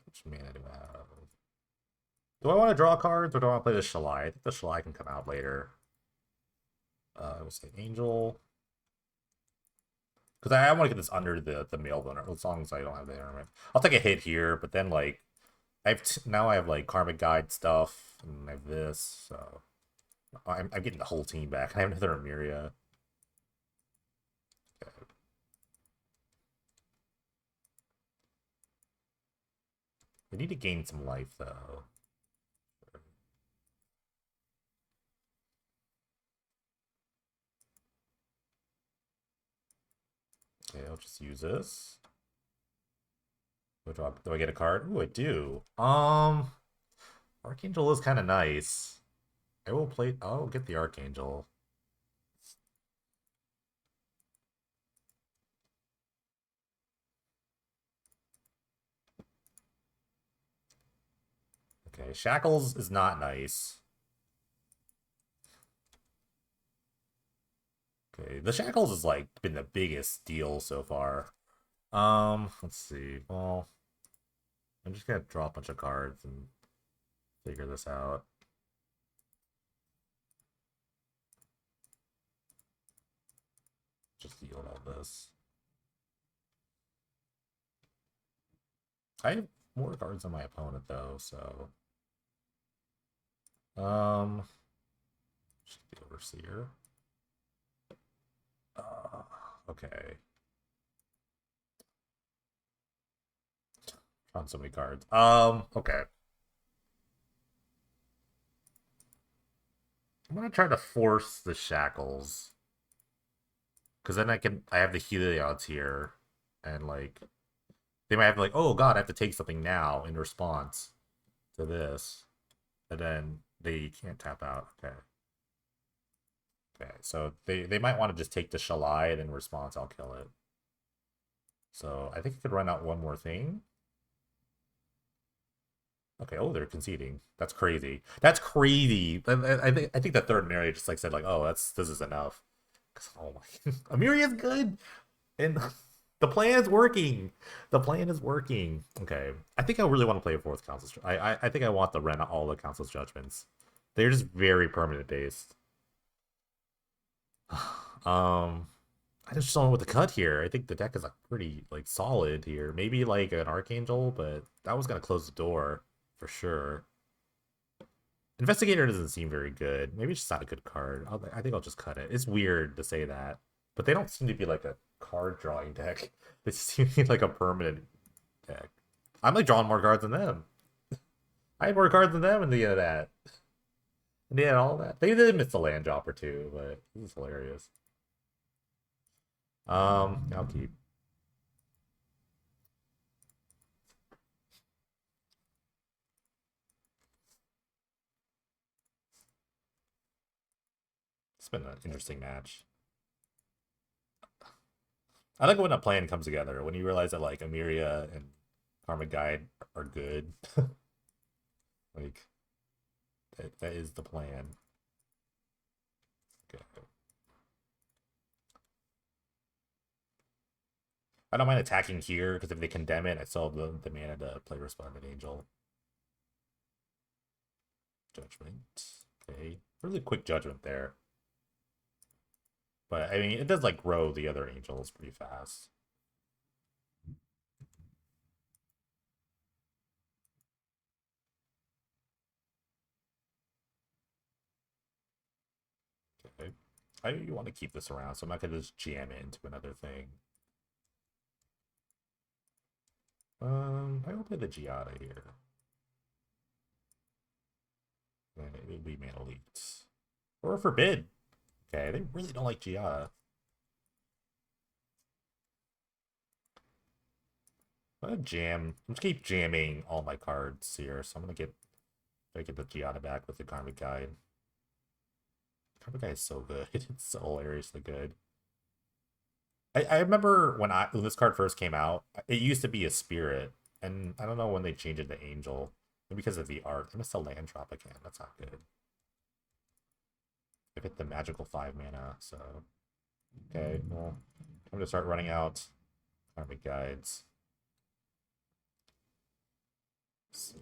Which mana do I have? Do I want to draw cards or do I want to play the Shalai? I think the Shalai can come out later. I would say Angel. Because I want to get this under the mail boner, as long as I don't have the Armament. I'll take a hit here, but then like now I have like Karmic Guide stuff, and I have this, so I'm getting the whole team back. I have another Emiria. Okay. I need to gain some life though. Okay, I'll just use this. Do I get a card? Ooh, I do. Archangel is kind of nice. I will play. I'll get the Archangel. Okay, Shackles is not nice. Okay, the Shackles has like been the biggest deal so far. Let's see. Well, I'm just gonna draw a bunch of cards and figure this out. Just deal all this. I have more cards than my opponent though, so just the Overseer. Okay. On so many cards. Okay. I'm gonna try to force the Shackles. Because then I have the Heliod's here. And like, they might have like, oh god, I have to take something now in response to this. And then they can't tap out. Okay. Okay, so they might want to just take the Shalai, and in response I'll kill it. So I think I could run out one more thing. Okay, oh, they're conceding. That's crazy. That's crazy. I think the third Mary just like said like, oh, this is enough. Oh my, Amiri is good, and the plan is working. The plan is working. Okay, I think I really want to play a fourth council's. I think I want the rent all the council's judgments. They're just very permanent based. I just don't know what to cut here. I think the deck is like pretty like solid here. Maybe like an Archangel, but that was gonna close the door for sure. Investigator doesn't seem very good. Maybe it's just not a good card. I think I'll just cut it. It's weird to say that, but they don't seem to be like a card drawing deck. They seem to be like a permanent deck. I'm like drawing more cards than them. I had more cards than them in the end of that. And they had all that. They did miss the land drop or two, but this is hilarious. I'll keep. It's been an interesting match. I like when a plan comes together. When you realize that like Amiria and Karmic Guide are good. Like that is the plan. Okay. I don't mind attacking here because if they condemn it, I still have the mana to play Resplendent Angel. Judgment. Okay. Really quick judgment there. But I mean, it does like grow the other angels pretty fast. Okay. I want to keep this around, so I'm not gonna just jam it into another thing. I will play the Giada here. And it will be mana leaked. Or forbid. Okay, they really don't like Giada. I'm gonna jam. I'm just keep jamming all my cards here, so I'm gonna get the Giada back with the Karmic Guide. Karmic Guide is so good. It's so hilariously good. I remember when this card first came out, it used to be a spirit, and I don't know when they changed it to angel. Maybe because of the art. I missed a land drop again. That's not good. I hit the magical 5 mana, so okay, well, I'm gonna start running out Karmic Guides.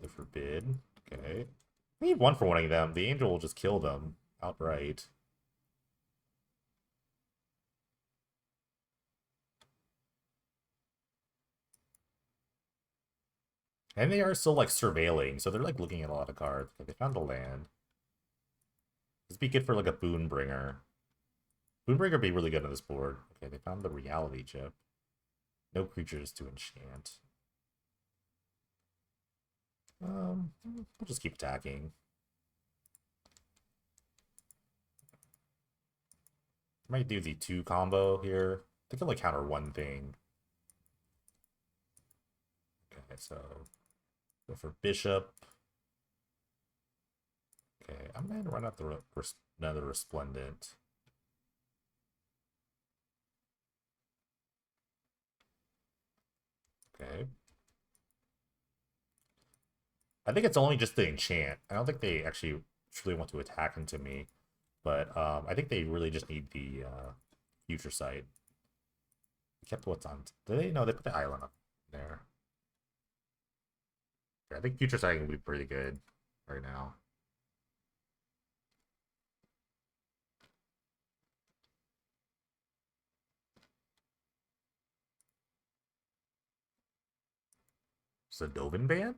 The forbid. Okay. I need one for one of them. The angel will just kill them outright. And they are still like surveilling, so they're like looking at a lot of cards. Okay, they found a land. This would be good for like a boon bringer. Boon bringer would be really good on this board. Okay, they found the reality chip. No creatures to enchant. We'll just keep attacking. Might do the 2 combo here. They can only counter one thing. Okay. so go for bishop. Okay, I'm going to run out another resplendent. Okay. I think it's only just the enchant. I don't think they actually truly want to attack into me. But I think they really just need the future sight. They kept what's on. Did they? No, they put the island up there. Yeah, I think future sight will be pretty good right now. Is it Dovin ban?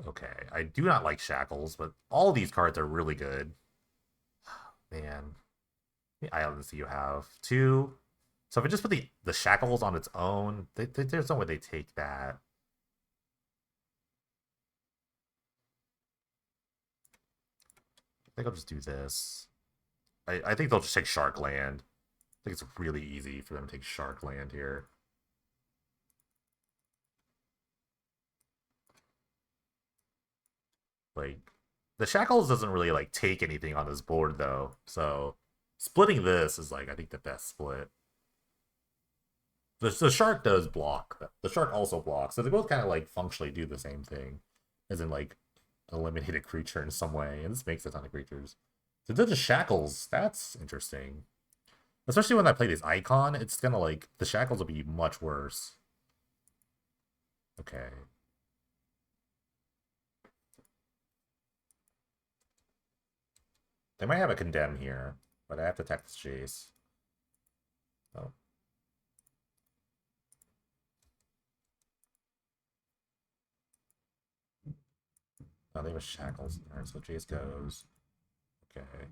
Okay, I do not like shackles, but all these cards are really good. Man, the islands you have two. So if I just put the shackles on its own, there's no way they take that. I think I'll just do this. I think they'll just take Shark Land. I think it's really easy for them to take Shark Land here. Like, the Shackles doesn't really, like, take anything on this board, though. So, splitting this is, like, I think the best split. The Shark does block. The Shark also blocks. So they both kind of, like, functionally do the same thing. As in, like, eliminate a creature in some way. And this makes a ton of creatures. So the Shackles, that's interesting. Especially when I play this Icon, it's gonna, like, the Shackles will be much worse. Okay. They might have a Condemn here, but I have to attack this Jace. Oh. Oh, they have Shackles. Alright, so Jace goes. Okay.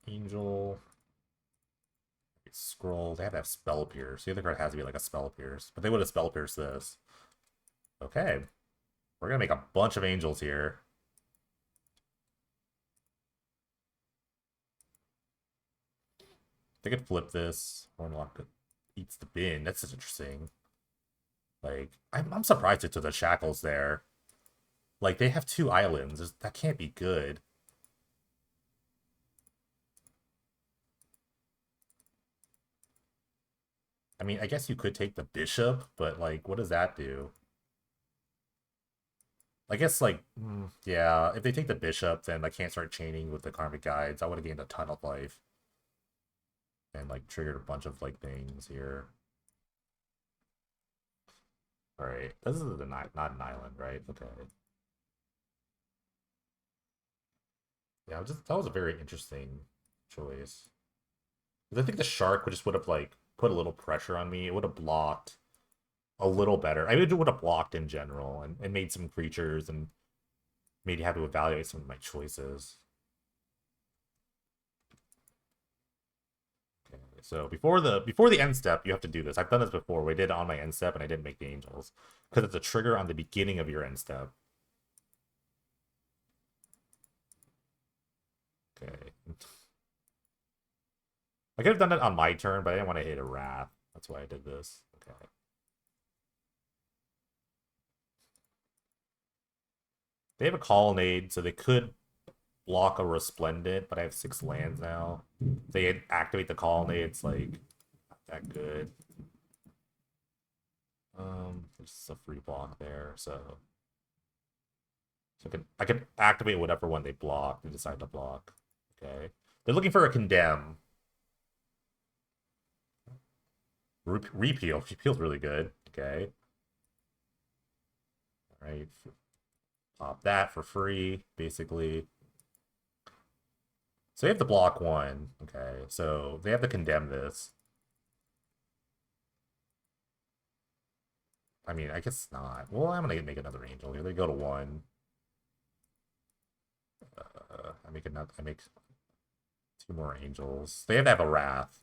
Angel. Scroll. They have to have Spell Pierce. The other card has to be like a Spell Pierce. But they would have Spell Pierced this. Okay. We're going to make a bunch of angels here. They could flip this. Hornlock eats the bin. That's just interesting. Like, I'm surprised it took the Shackles there. Like, they have two islands. That can't be good. I mean, I guess you could take the bishop, but, like, what does that do? I guess, like, yeah, if they take the bishop, then I can't start chaining with the Karmic Guides. I would have gained a ton of life. And, like, triggered a bunch of, like, things here. Alright, this is not an island, right? Okay. Yeah, that was a very interesting choice. I think the shark would have, like, put a little pressure on me. It would have blocked a little better. I mean, it would have blocked in general and made some creatures and made you have to evaluate some of my choices. Okay, so before the end step, you have to do this. I've done this before. We did it on my end step, and I didn't make the angels because it's a trigger on the beginning of your end step. Okay. I could have done it on my turn, but I didn't want to hit a wrath. That's why I did this. Okay. They have a colonnade, so they could block a Resplendent, but I have 6 lands now. If they activate the colonnade, it's like not that good. There's a free block there, so I can activate whatever one they block. They decide to block. Okay, they're looking for a condemn. Repeal. Repeal's really good. Okay. All right. Pop that for free, basically. So they have to block one. Okay, so they have to condemn this. I mean, I guess not. Well, I'm gonna make another angel here. They go to 1. I make 2 more angels. They have to have a wrath,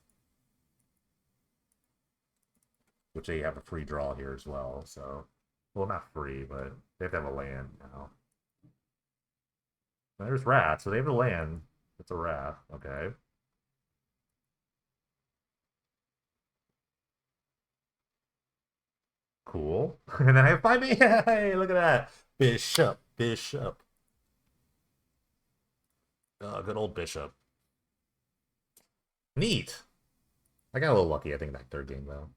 which they have a free draw here as well. So, well, not free, but they have to have a land now. There's rats, so they have the land. It's a rat. Okay. Cool. And then I have 5 Hey, look at that. Bishop. Bishop. Good old bishop. Neat. I got a little lucky, I think, that third game, though.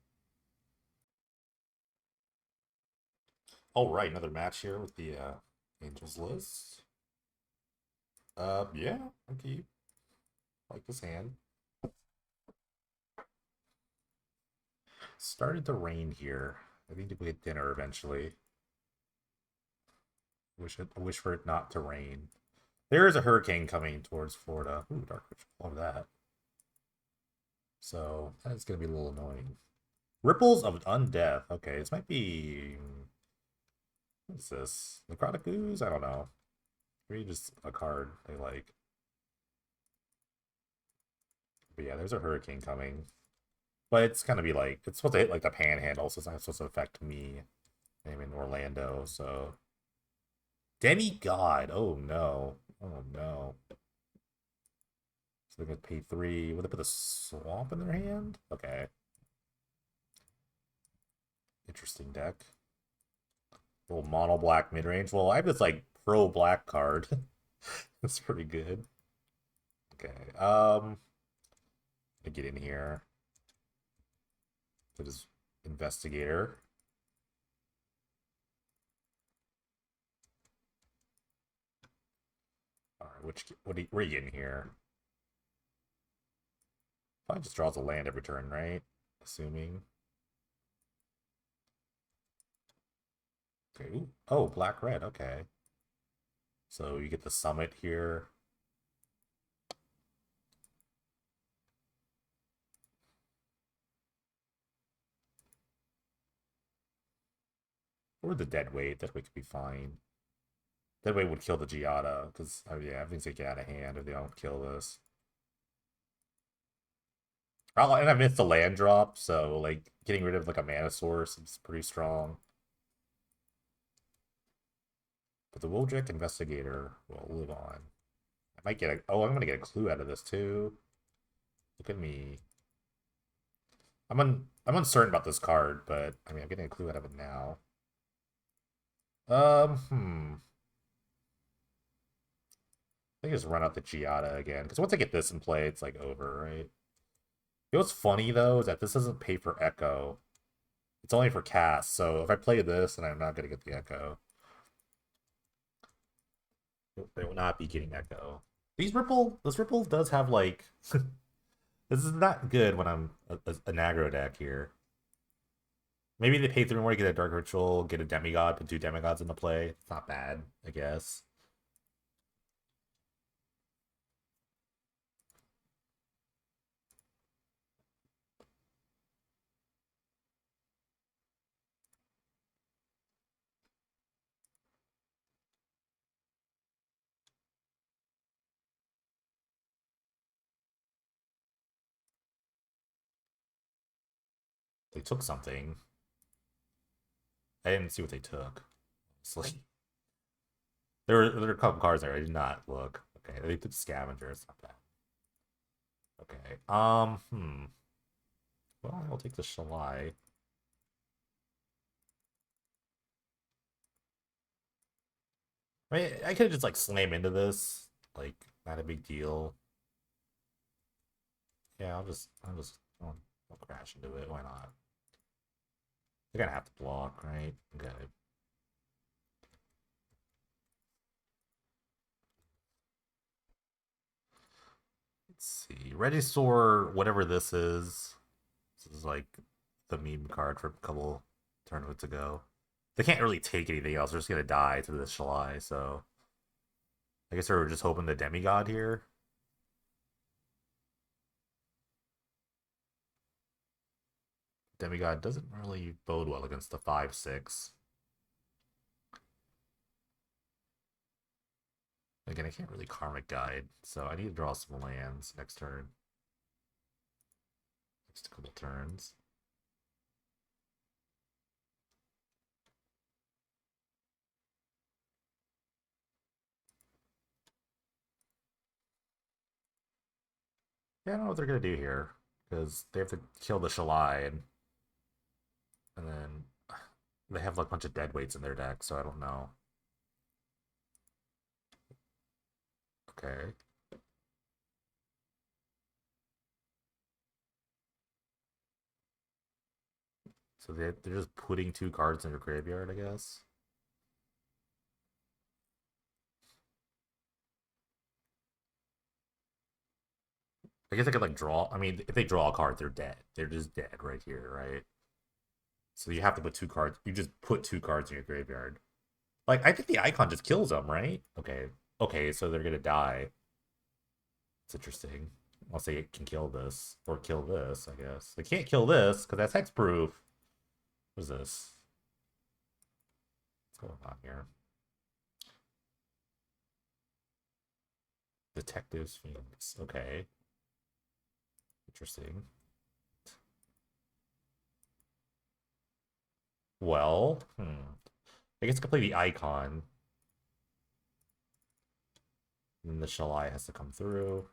All right, another match here with the Angels list. Yeah, okay. Like this hand. Started to rain here. I need to go get dinner eventually. Wish for it not to rain. There is a hurricane coming towards Florida. Ooh, Dark Witch. Love that. So that's gonna be a little annoying. Ripples of Undeath. Okay, this might be. What is this? Necrotic Ooze? I don't know. Maybe just a card they like. But yeah, there's a hurricane coming. But it's gonna be like it's supposed to hit like the panhandle, so it's not supposed to affect me. I'm in Orlando, so Demigod. Oh no. Oh no. So they're gonna pay 3. Would they put a swamp in their hand? Okay. Interesting deck. Little mono black mid range. Well, I have this like pro black card. That's pretty good. Okay. I get in here. It is investigator. All right, what are you getting here? Probably just draws a land every turn, right? Assuming. Okay. Ooh. Oh, black red. Okay. So you get the summit here. Or the dead weight. Dead weight could be fine. Dead weight would kill the Giada, because yeah, everything's gonna get out of hand if they don't kill this. Oh, and I missed the land drop, so like getting rid of like a mana source is pretty strong. But the Wildrick Investigator will live on. I might get a I'm gonna get a clue out of this too. Look at me. I'm uncertain about this card, but I mean I'm getting a clue out of it now. I think just run out the Giada again. Because once I get this in play, it's like over, right? You know what's funny though is that this doesn't pay for Echo. It's only for cast, so if I play this, then I'm not gonna get the Echo. They will not be getting Echo. This Ripple does have like this is not good when I'm an aggro deck here. Maybe they pay 3 more to get a Dark Ritual, get a Demigod, put 2 Demigods into play. It's not bad, I guess. They took something. I didn't see what they took. It's like there were a couple cards there. I did not look. Okay, they took Scavenger. It's not bad. Okay. Well, I'll take the Shalai. I mean, I could just like slam into this. Like, not a big deal. Yeah, I'll crash into it. Why not? They're gonna have to block, right? Okay. Let's see. Regisaur, whatever this is. This is like the meme card from a couple tournaments ago. They can't really take anything else. They're just gonna die to this Shalai, so I guess they were just hoping the demigod here. Demigod doesn't really bode well against the 5/6. Again, I can't really Karmic Guide, so I need to draw some lands next turn. Next couple turns. Yeah, I don't know what they're gonna do here because they have to kill the Shalai, and then they have like a bunch of dead weights in their deck, so I don't know. Okay. So they're just putting 2 cards in your graveyard, I guess. I guess I could like draw. I mean, if they draw a card, they're dead. They're just dead right here, right? So you have to put 2 cards. You just put 2 cards in your graveyard. Like I think the icon just kills them, right? Okay. Okay, so they're gonna die. It's interesting. I'll say it can kill this or kill this. I guess they can't kill this because that's hexproof. What is this? What's going on here? Detectives Phoenix. Okay. Interesting. Well, I guess I could play the icon. And the Shalai has to come through.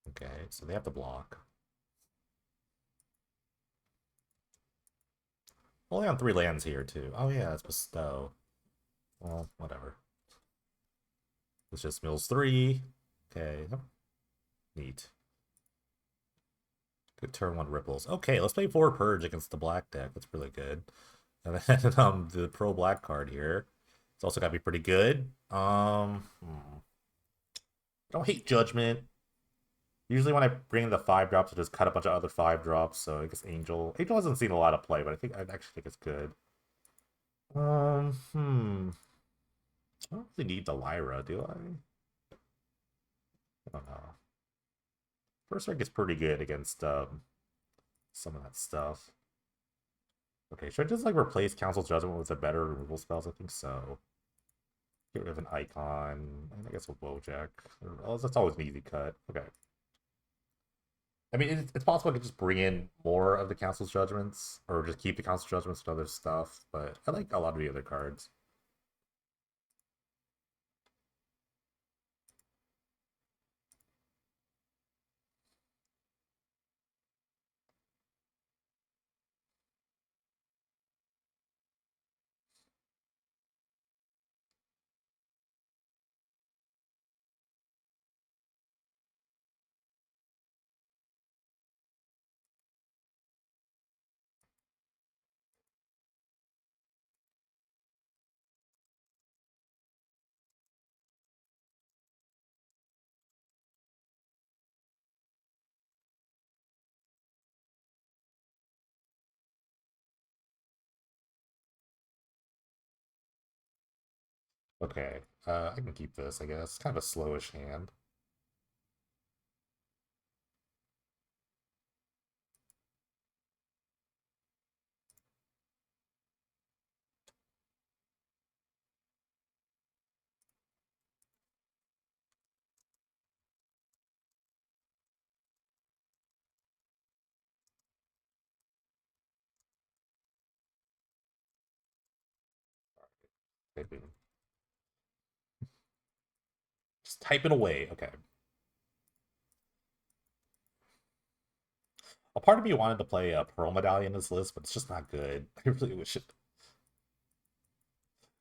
Okay, so they have to block. Only on 3 lands here, too. Oh, yeah, it's Bestow. Well, whatever. This just mills 3. Okay. Neat. Good turn 1 ripples. Okay, let's play 4 Purge against the black deck. That's really good. And then the pro black card here. It's also got to be pretty good. I don't hate Judgment. Usually when I bring in the 5-drops, I just cut a bunch of other 5-drops. So I guess Angel. Angel hasn't seen a lot of play, but I actually think it's good. I don't really need the Lyra, do I? I don't know. First strike is pretty good against some of that stuff. Okay, should I just like replace Council Judgment with a better removal spells? I think so. Get rid of an icon. And I guess a Wojak. Oh, that's always an easy cut. Okay. I mean, it's possible I could just bring in more of the Council's Judgments, or just keep the Council's Judgments and other stuff, but I like a lot of the other cards. Okay, I can keep this, I guess. Kind of a slowish hand. Typing. Just typing away. Okay. A part of me wanted to play a Pearl Medallion in this list, but it's just not good. I really wish it.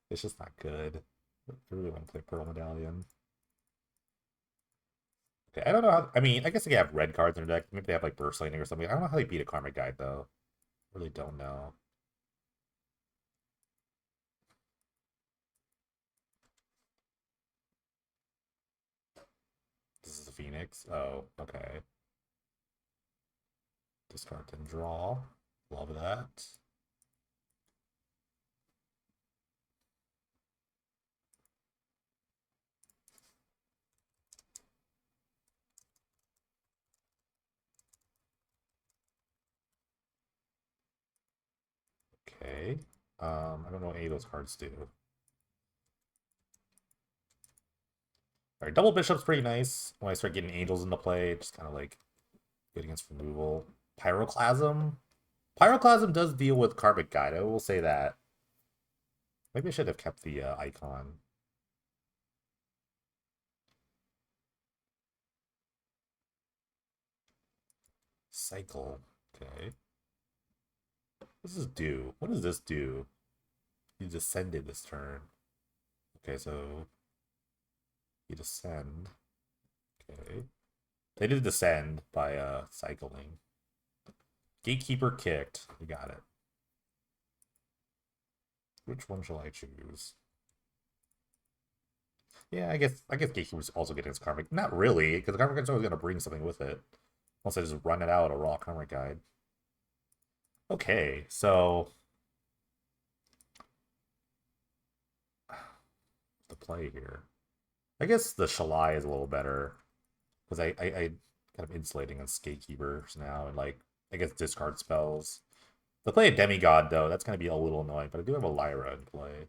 It's just not good. I really want to play Pearl Medallion. Okay, I don't know how. I mean, I guess they have red cards in their deck. Maybe they have like Burst Lightning or something. I don't know how they beat a Karmic Guide though. Really don't know. This is a Phoenix. Oh, okay. Discard and draw. Love that. Okay. I don't know what any of those cards do. Alright, double bishop's pretty nice. When I start getting angels into play, just kind of like good against removal. Pyroclasm. Pyroclasm does deal with Karmic Guide, I will say that. Maybe I should have kept the icon. Cycle. Okay. What does this do? What does this do? You descended this turn. Okay, so you descend. Okay. They did descend by cycling. Gatekeeper kicked. You got it. Which one shall I choose? Yeah, I guess Gatekeeper's also getting its Karmic. Not really, because the Karmic Guide's always gonna bring something with it. Unless I just run it out a raw Karmic Guide. Okay, so the play here. I guess the Shalai is a little better. Because I kind of insulating on Gatekeepers now, and like I guess discard spells. To play a Demigod though, that's gonna be a little annoying, but I do have a Lyra in play.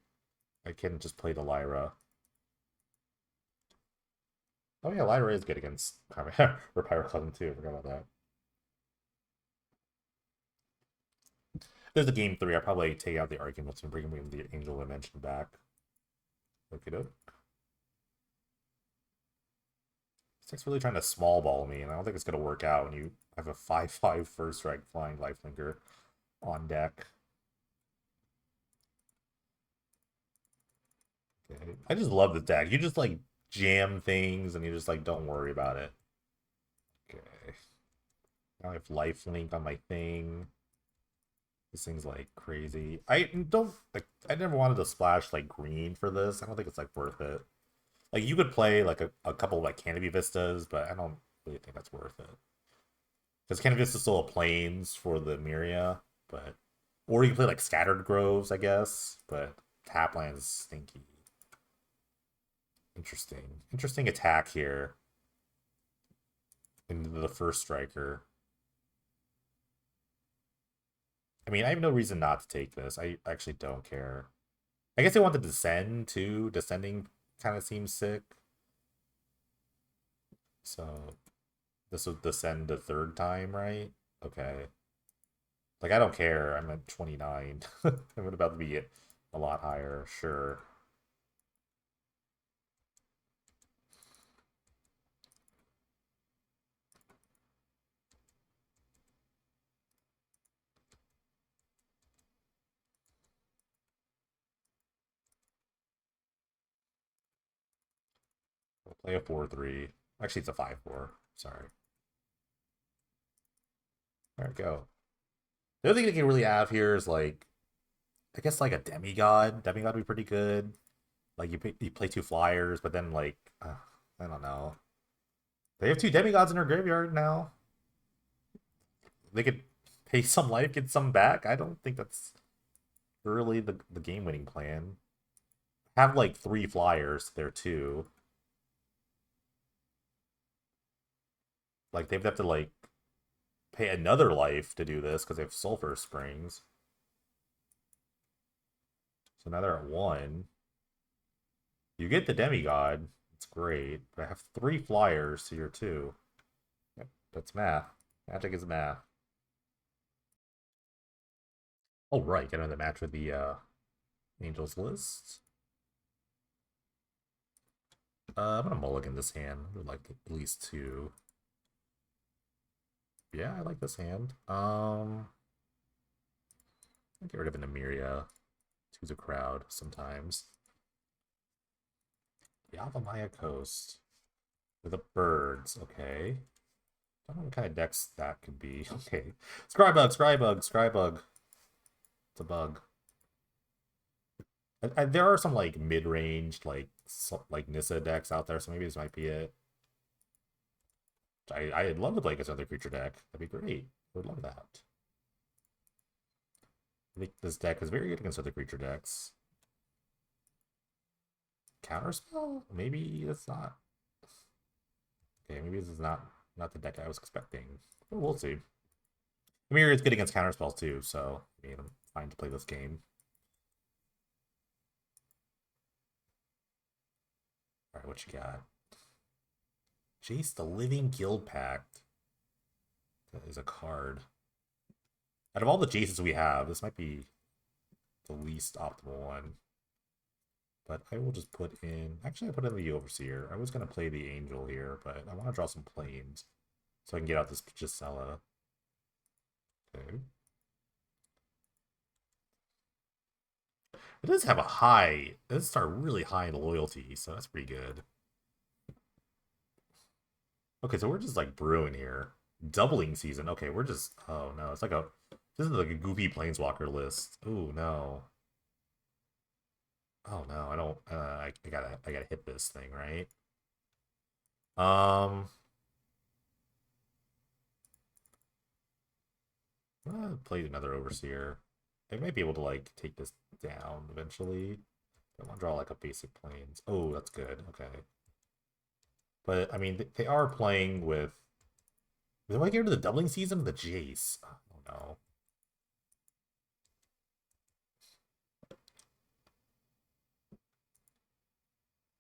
I can just play the Lyra. Oh yeah, Lyra is good against or Pyroclasm too. I forgot about that. There's a game 3. I'll probably take out the arguments and bring the Angel Dimension back. Look it up. It's really trying to small ball me, and I don't think it's gonna work out when you have a 5/5 first strike flying lifelinker on deck. Okay. I just love the deck. You just like jam things and you just like don't worry about it. Okay. Now I have lifelink on my thing. This thing's like crazy. I don't like I never wanted to splash like green for this. I don't think it's like worth it. Like you could play like a couple of like Canopy Vistas, but I don't really think that's worth it. Because Canopy Vista's still a plains for the Myria, but or you can play like Scattered Groves, I guess, but Tapland's stinky. Interesting. Interesting attack here. Into the first striker. I mean, I have no reason not to take this. I actually don't care. I guess they want to descend too. Descending kind of seems sick. So this will descend the third time, right? Okay. Like, I don't care. I'm at 29. I'm about to be a lot higher, sure. We'll play a 4/3. Actually, it's a 5/4. Sorry. There we go. The other thing they can really have here is like, I guess like a demigod. Demigod would be pretty good. Like you play 2 flyers, but then like I don't know. They have 2 demigods in their graveyard now. They could pay some life, get some back. I don't think that's really the game winning plan. Have like 3 flyers there too. Like they'd have to like pay another life to do this because they have Sulfur Springs. So now they're at 1. You get the demigod. It's great. But I have 3 flyers to your 2. Yep, that's math. Magic is math. Oh, right. Get another match with the Angels list. I'm going to mulligan this hand. I would like at least 2. Yeah, I like this hand. I'll get rid of an Emiria. 2's a crowd sometimes. The Avamaya Coast. With the birds, okay. I don't know what kind of decks that could be. Okay. Scrybug, Scrybug, Scrybug. It's a bug. There are some like mid-range like Nissa decks out there, so maybe this might be it. I'd love to play against another creature deck. That'd be great. I would love that. I think this deck is very good against other creature decks. Counterspell? Maybe it's not. Okay, maybe this is not the deck I was expecting. But we'll see. Ymir is good against counterspells too, so I mean, I'm fine to play this game. Alright, what you got? Jace the Living Guild Pact. That is a card. Out of all the Jaces we have, this might be the least optimal one. But I will just put in... Actually, I put in the Overseer. I was going to play the Angel here, but I want to draw some planes so I can get out this Gisela. Okay. It does have a high. It does start really high in loyalty, so that's pretty good. Okay, so we're just like brewing here. Doubling season. Okay, we're just. Oh no, it's like a. This is like a goofy planeswalker list. Oh no. Oh no, I don't. I gotta hit this thing, right? Um. Play another overseer. I might be able to like take this down eventually. I want to draw like a basic planes. Oh, that's good. Okay. But I mean, they are playing with. Do I get rid of the doubling season of the Jace? Oh no.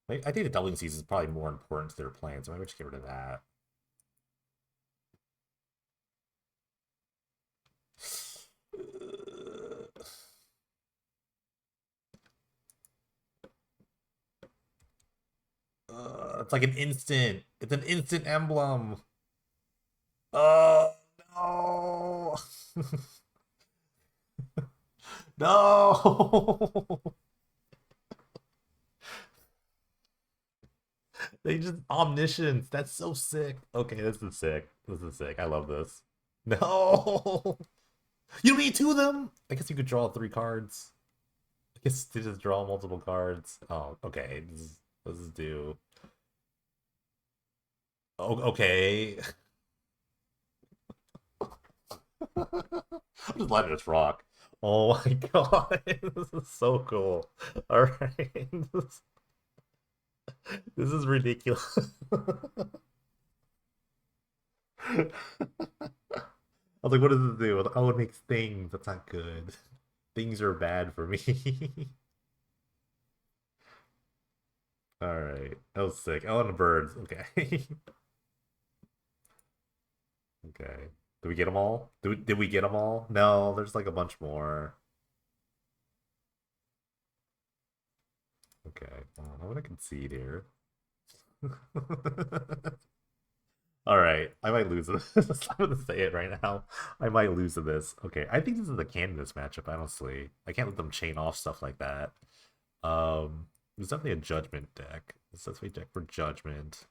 I think the doubling season is probably more important to their plans, so maybe just get rid of that. It's like an instant. It's an instant emblem. Oh no. No. They just omniscience. That's so sick. Okay, this is sick. This is sick. I love this. No. You need two of them. I guess you could draw three cards. I guess to just draw multiple cards. Oh, okay. This is do. Oh, okay. I'm just letting this rock. Oh my god, this is so cool. All right, this is ridiculous. I was like, what does this do? Oh, it makes things. That's not good. Things are bad for me. All right, that was sick. Oh, and the birds. Okay. Okay. Did we get them all? Did we get them all? No, there's like a bunch more. Okay. I'm gonna concede here. All right, I might lose this. I'm gonna say it right now. I might lose to this. Okay, I think this is a Candace matchup. Honestly, I can't let them chain off stuff like that. There's definitely a Judgment deck. This is a deck for Judgment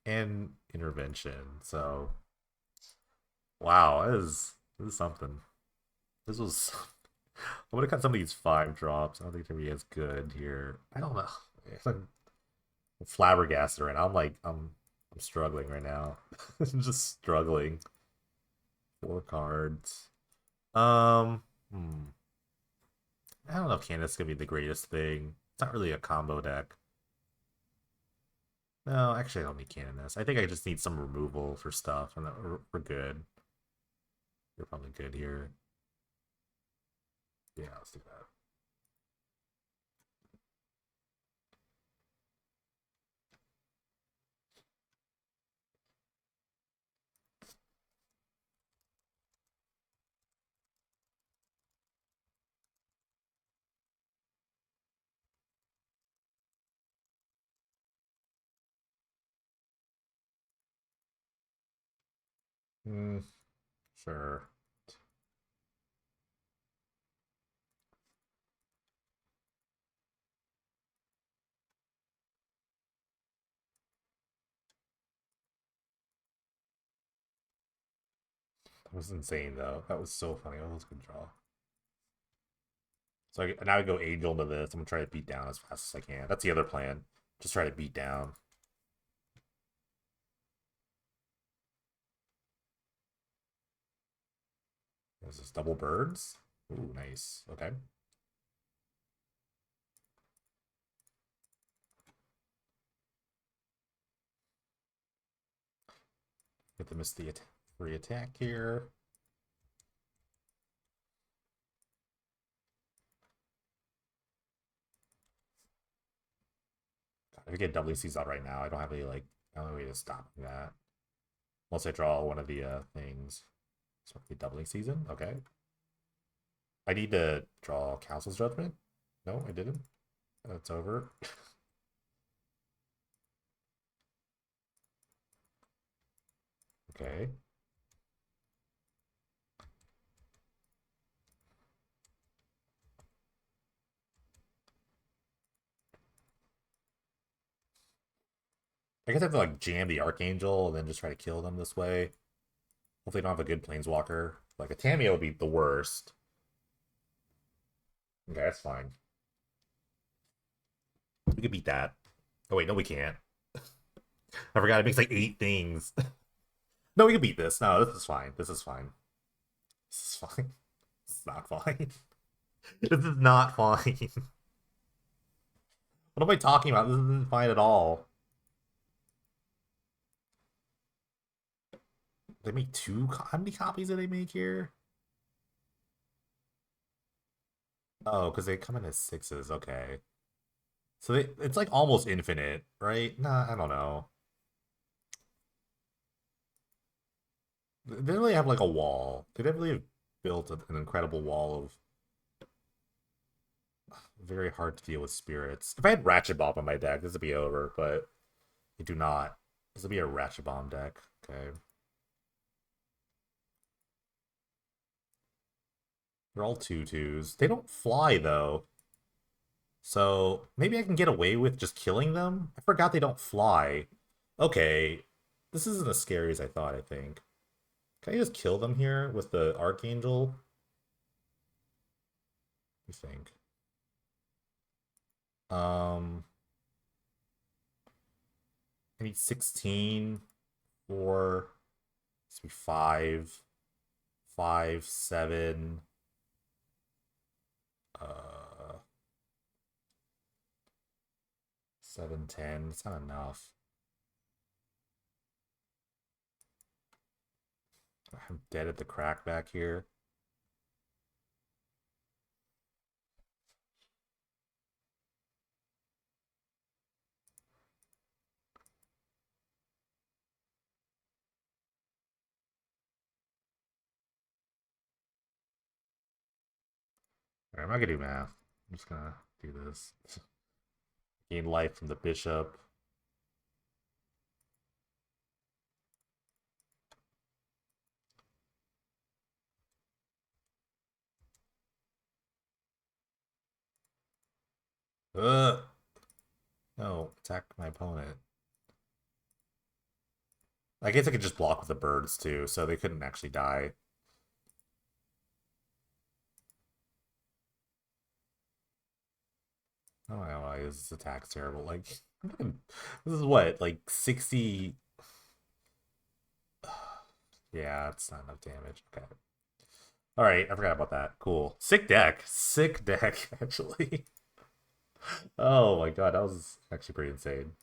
and Intervention. So, wow, this is something. This was. I'm gonna cut some of these five drops. I don't think it's gonna be as good here. I don't know. I'm flabbergasted right now. I'm struggling right now. I'm just struggling. Four cards. Um, hmm. I don't know if Candace is gonna be the greatest thing. It's not really a combo deck. No, actually, I don't need Candace. I think I just need some removal for stuff, and we're good. We're probably good here. Yeah, let's do that. Hmm, sure. That was insane, though. That was so funny. That was a good draw. So now I go Angel into this. I'm gonna try to beat down as fast as I can. That's the other plan. Just try to beat down. Is this double birds? Ooh, nice. Okay. Get to miss the free attack here. God, if I get WCs out right now, I don't have any like way to stop that. Unless I draw one of the things. So it'll be doubling season. Okay. I need to draw Council's Judgment. No, I didn't. That's over. Okay. I guess I have to like jam the Archangel and then just try to kill them this way. Hopefully, I don't have a good Planeswalker. Like a Tamiya would be the worst. Okay, that's fine. We could beat that. Oh wait, no, we can't. I forgot it makes like 8 things. No, we can beat this. No, this is fine. This is fine. This is fine. This is not fine. This is not fine. What am I talking about? This isn't fine at all. They make two. How many copies do they make here? Oh, because they come in as sixes. Okay. So it's like almost infinite, right? Nah, I don't know. They didn't really have like a wall. They didn't really have built an incredible wall of very hard to deal with spirits. If I had Ratchet Bomb on my deck, this would be over, but I do not. This would be a Ratchet Bomb deck. Okay. They're all 2/2s. They don't fly, though. So maybe I can get away with just killing them? I forgot they don't fly. Okay. This isn't as scary as I thought, I think. Can I just kill them here with the Archangel? I think. Um, I need 16 for this be 5, 5, 7. 7, 10. It's not enough. I'm dead at the crack back here. Alright, I'm not gonna do math. I'm just gonna do this. Gain life from the bishop. Ugh! No, attack my opponent. I guess I could just block with the birds too, so they couldn't actually die. Oh my god, this attack's terrible. Like, this is what, like 60. Yeah, it's not enough damage. Okay. Alright, I forgot about that. Cool. Sick deck. Sick deck, actually. Oh my god, that was actually pretty insane.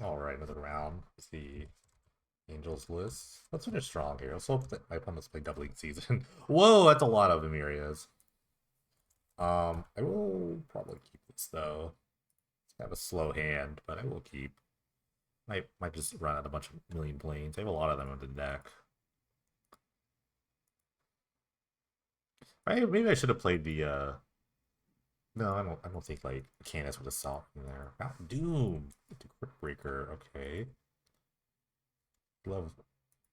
Alright, another round. Let's see. Angels list. Let's finish strong here. Let's hope that my opponents play doubling season. Whoa, that's a lot of Amirias. I will probably keep this though. It's kind of a slow hand, but I will keep. Might just run out a bunch of million planes. I have a lot of them on the deck. Maybe I should have played the no, I don't think like Canis would have saw in there. Mount Doom. The Crypt Breaker, okay. Love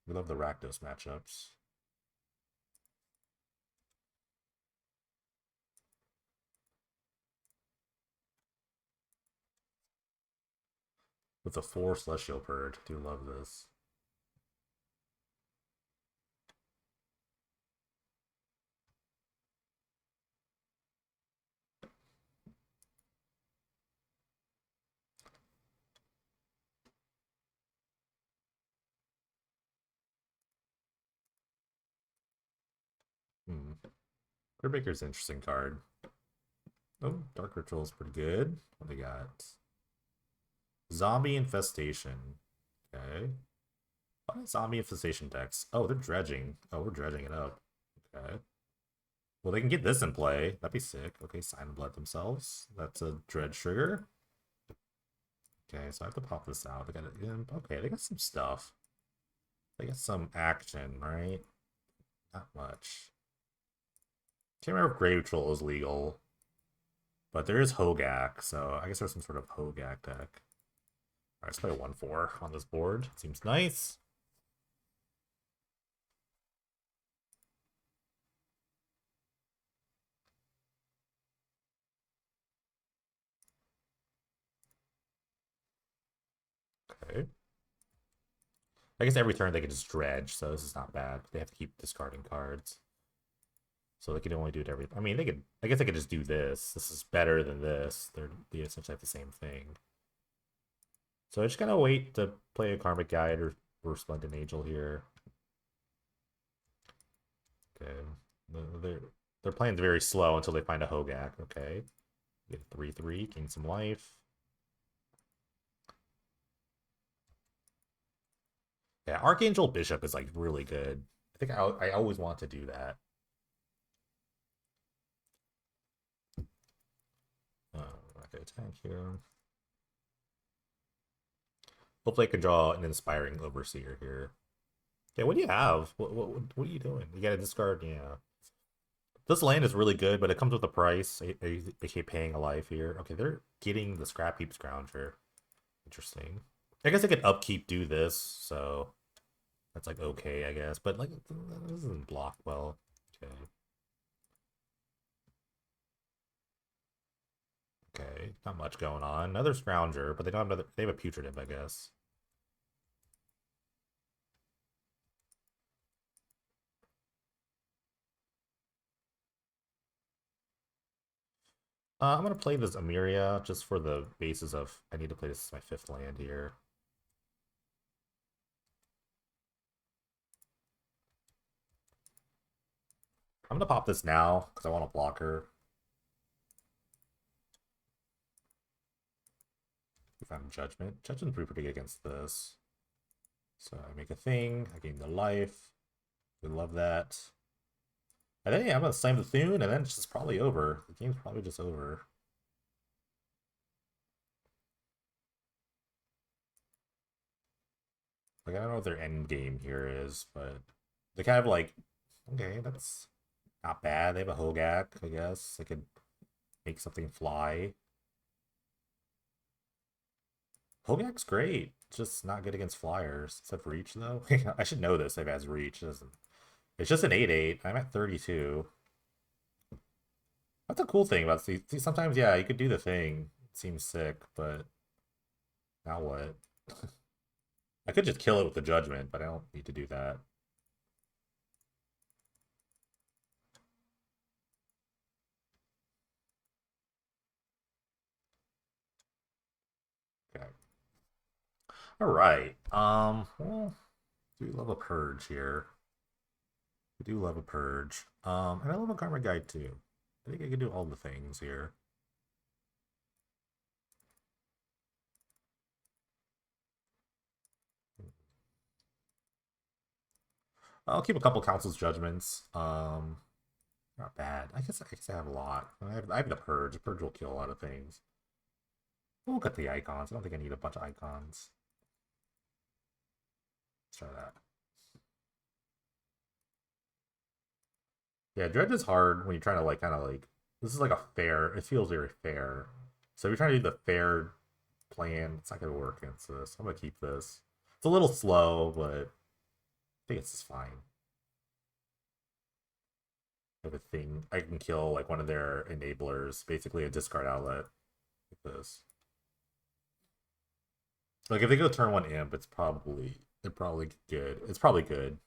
we love the Rakdos matchups. With the 4 Celestial Purge. Do love this. Cryptbreaker's an interesting card. Oh, Dark Ritual is pretty good. What do they got? Zombie Infestation. Okay. What is Zombie Infestation decks? Oh, they're dredging. Oh, we're dredging it up. Okay. Well, they can get this in play. That'd be sick. Okay, Sign and Blood themselves. That's a dredge trigger. Okay, so I have to pop this out. They got it in. Okay, they got some stuff. They got some action, right? Not much. Can't remember if Grave Troll is legal. But there is Hogak, so I guess there's some sort of Hogak deck. Alright, let's play a 1/4 on this board. Seems nice. I guess every turn they can just dredge, so this is not bad. They have to keep discarding cards. So they can only do it every... I mean, they could... I guess they could just do this. This is better than this. They essentially have the same thing. So I just gotta wait to play a Karmic Guide or Splendid Angel here. Okay. They're playing very slow until they find a Hogak. Okay. Get 3/3, gain some life. Yeah, Archangel Bishop is like really good. I think I always want to do that. Not gonna attack here. Hopefully I can draw an Inspiring Overseer here. Yeah, what do you have? What are you doing? You gotta discard, yeah. This land is really good, but it comes with a price. They keep paying a life here. Okay, they're getting the Scrap Heap Scrounger. Interesting. I guess I could upkeep do this, so that's like okay, I guess. But like, this doesn't block well. Okay. Okay, not much going on. Another Scrounger, but they don't have another. They have a Putrid Imp, I guess. I'm gonna play this Amiria just for the basis of I need to play this as my 5th land here. I'm gonna pop this now because I want to block her. We found Judgment. Judgment's pretty good against this. So I make a thing. I gain the life. We love that. And then yeah, I'm gonna slam the Thune, and then it's just probably over. The game's probably just over. Like I don't know what their end game here is, but they kind of like, okay, that's not bad. They have a Hogak, I guess. They could make something fly. Hogak's great. Just not good against flyers. Except for Reach, though. I should know this if it has Reach. It doesn't. It's just an 8/8. I'm at 32. That's a cool thing about see, sometimes, yeah, you could do the thing. It seems sick, but now what? I could just kill it with the Judgment, but I don't need to do that. Okay. All right. Well, do love a purge here. We do love a purge. And I love a Karma Guide too. I think I can do all the things here. I'll keep a couple Council's Judgments. Not bad. I guess I have a lot. I have the Purge. The Purge will kill a lot of things. We'll get the icons. I don't think I need a bunch of icons. Let's try that. Yeah, Dredge is hard when you're trying to like kind of like this is like a fair. It feels very fair. So if you're trying to do the fair plan, it's not gonna work against this. I'm gonna keep this. It's a little slow, but I think it's just fine. I have a thing I can kill like one of their enablers, basically a discard outlet like this. Like if they go turn 1 imp, they're probably good. It's probably good.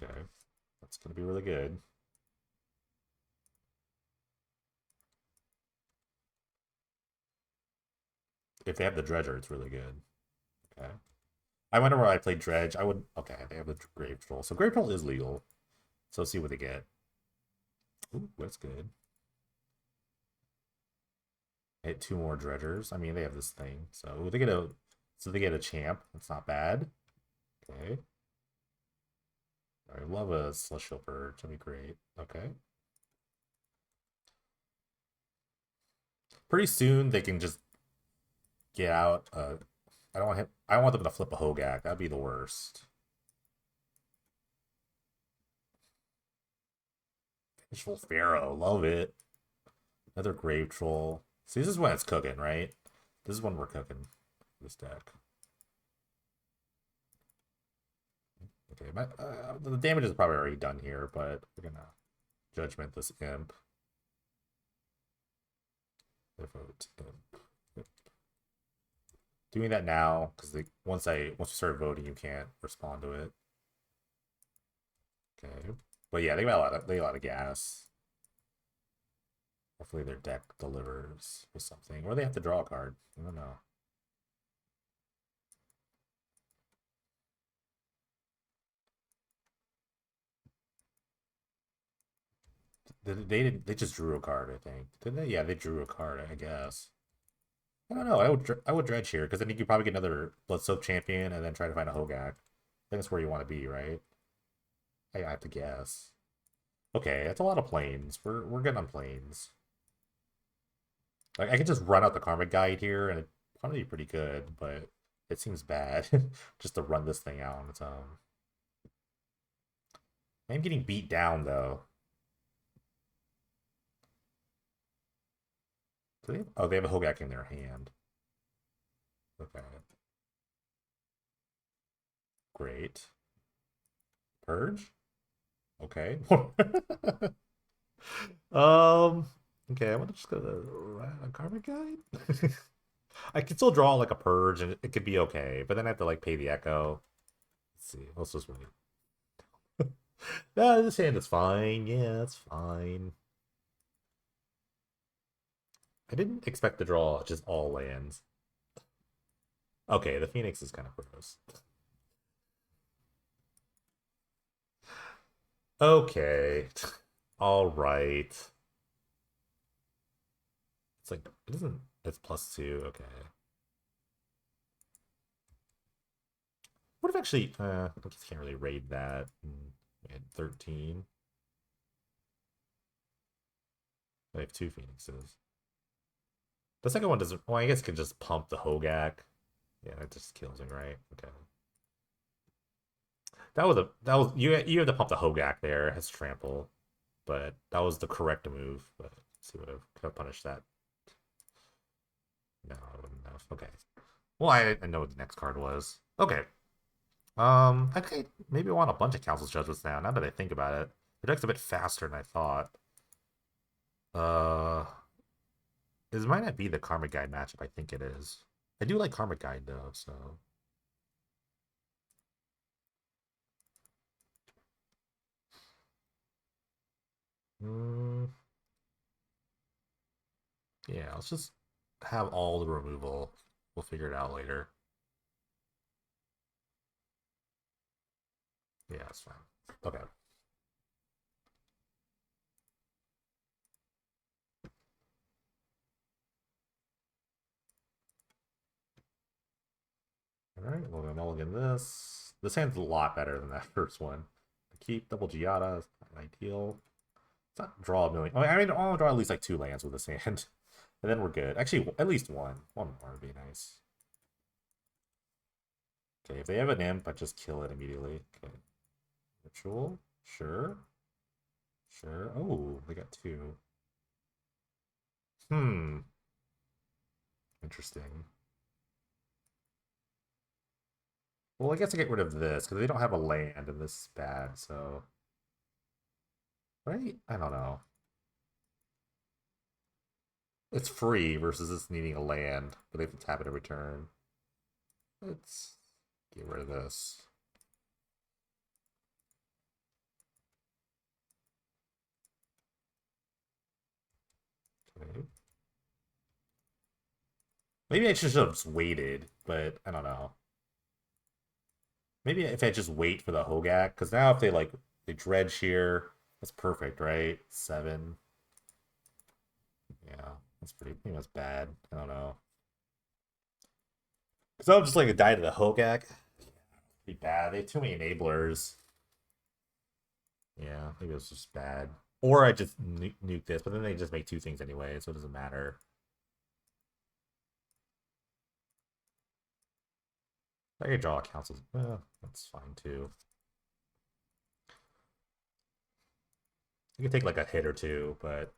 Okay. That's gonna be really good. If they have the Dredger, it's really good. Okay. I wonder where I played Dredge. I would okay, they have the Grave Troll. So Grave Troll is legal. So let's see what they get. Ooh, that's good. I hit 2 more Dredgers. I mean, they have this thing. So they get a champ. That's not bad. Okay. I love a Celestial Purge. That'd be great. Okay. Pretty soon they can just get out. I don't want them to flip a Hogak. That'd be the worst. Vengeful Pharaoh, love it. Another Grave Troll. See, this is when it's cooking, right? This is when we're cooking this deck. Okay, the damage is probably already done here, but we're gonna Judgment this imp. Vote. Doing that now because once we start voting, you can't respond to it. Okay, but yeah, they got a lot of gas. Hopefully their deck delivers with something, or they have to draw a card. I don't know. They just drew a card, I think. Didn't they? Yeah, they drew a card, I guess. I don't know. I would dredge here because then you could probably get another Blood Soap champion and then try to find a Hogak. I think that's where you want to be, right? I have to guess. Okay, that's a lot of planes. We're good on planes. Like I could just run out the Karmic Guide here and it'd probably be pretty good, but it seems bad just to run this thing out on its own. I'm getting beat down though. Oh, they have a Hogak in their hand. Okay. Great. Purge? Okay. Okay, I'm gonna just go to a Karmic Guide. I could still draw like a Purge and it could be okay, but then I have to like pay the Echo. Let's see. Let's just wait. Nah, this hand is fine. Yeah, it's fine. I didn't expect to draw just all lands. Okay, the Phoenix is kind of gross. Okay. All right. It's like, it doesn't, it's +2. Okay. What if actually, I guess can't really raid that. We had 13. I have 2 Phoenixes. The second one doesn't, well, I guess it can just pump the Hogak. Yeah, that just kills him, right? Okay. You have to pump the Hogak there as trample, but that was the correct move. But let's see, could have punished that. No, I wouldn't have. Okay. Well, I know what the next card was. Okay. Okay, maybe I want a bunch of Council's Judgments now that I think about it. The deck's a bit faster than I thought. Uh, this might not be the Karmic Guide matchup I think it is. I do like Karmic Guide though, so. Mm, yeah, let's just have all the removal. We'll figure it out later. Yeah, that's fine. Okay. Alright, well, I'm mulligan this. This hand's a lot better than that first one. Keep double Giada is not ideal. It's not draw a million. I mean, I'll draw at least like 2 lands with this hand. And then we're good. Actually, at least one. One more would be nice. Okay, if they have an imp, I just kill it immediately. Okay. Ritual? Sure. Sure. Oh, they got 2. Hmm. Interesting. Well, I guess I get rid of this, because they don't have a land, and this is bad, so... Right? I don't know. It's free versus this needing a land, but they have to tap it every turn. Let's get rid of this. Okay. Maybe I should have just waited, but I don't know. Maybe if I just wait for the Hogak, because now if they dredge here, that's perfect, right? 7. Yeah, that's pretty much bad. I don't know. Because I'm just like a die to the Hogak. Pretty bad. They have too many enablers. Yeah, maybe it was just bad. Or I just nuke this, but then they just make 2 things anyway, so it doesn't matter. I could draw a council. That's fine too. You can take like a hit or 2, but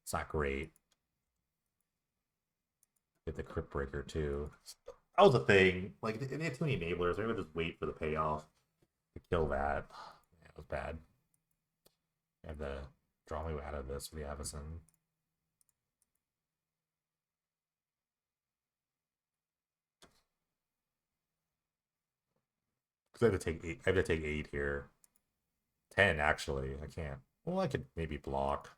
it's not great. Get the Crypt Breaker too. That was a thing. Like they had too many enablers. They would just wait for the payoff to kill that. Yeah, it was bad. I had to draw my way out of this with the Avison. Because I have to take 8. I have to take 8 here. 10 actually. I can't. Well, I could maybe block.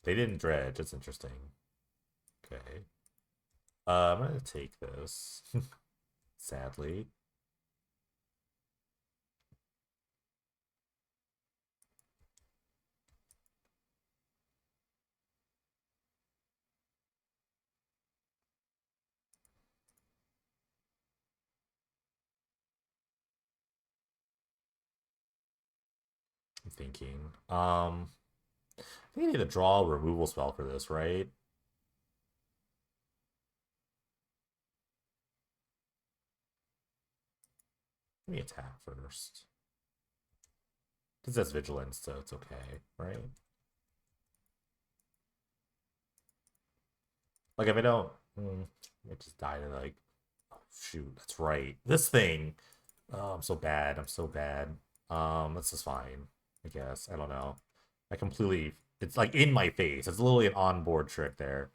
They didn't dredge. That's interesting. Okay. I'm gonna take this. Sadly. I'm thinking. I think I need to draw a removal spell for this, right? Let me attack first. This has vigilance, so it's okay, right? Like if I don't, I just die to like, oh, shoot, that's right. This thing. Oh, I'm so bad. I'm so bad. This is fine. I guess I don't know. I completely. It's like in my face. It's literally an onboard trick there,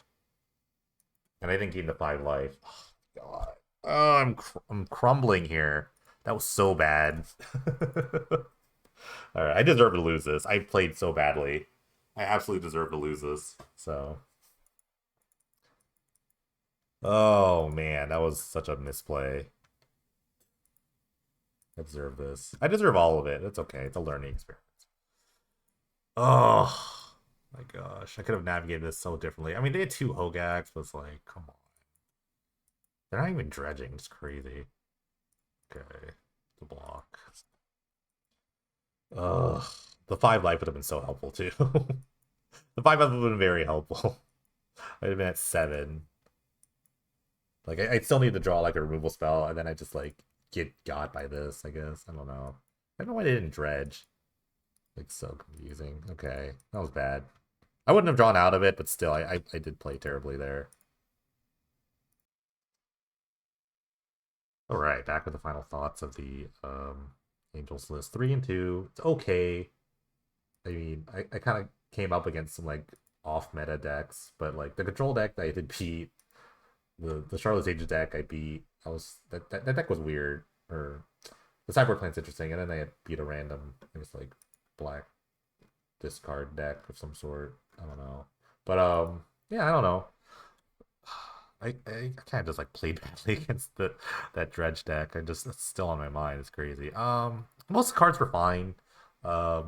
and I didn't gain the 5 life. Oh, God. Oh, I'm crumbling here. That was so bad. All right, I deserve to lose this. I played so badly. I absolutely deserve to lose this. So, oh man, that was such a misplay. I deserve this. I deserve all of it. It's okay. It's a learning experience. Oh my gosh, I could have navigated this so differently. I mean, they had 2 Hogaaks, but it's like, come on. They're not even dredging. It's crazy. Okay, the block. Ugh, the 5 life would have been so helpful too. The 5 life would have been very helpful. I'd have been at 7. Like, I still need to draw like a removal spell, and then I just like get got by this. I guess I don't know. I don't know why they didn't dredge. Like, so confusing. Okay, that was bad. I wouldn't have drawn out of it, but still, I did play terribly there. All right, back with the final thoughts of the Angels list. 3 and 2. It's okay. I mean, I kind of came up against some like off meta decks, but like the control deck that I did beat, the Charlotte Sage deck I beat. I was that deck was weird. Or the Cyborg Plant's interesting, and then I beat a random. It was like black discard deck of some sort. I don't know, but yeah, I don't know. I kind of just like played badly against that dredge deck. I just it's still on my mind. It's crazy. Most cards were fine. I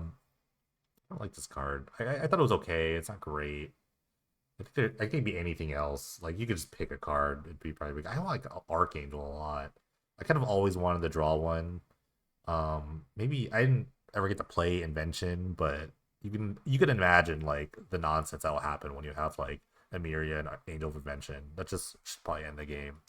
don't like this card. I thought it was okay. It's not great. I think it'd be anything else. Like you could just pick a card. It'd be probably. I like Archangel a lot. I kind of always wanted to draw one. Maybe I didn't ever get to play Invention, but you can imagine like the nonsense that will happen when you have like Emiria and Angel of Invention. That just should probably end the game.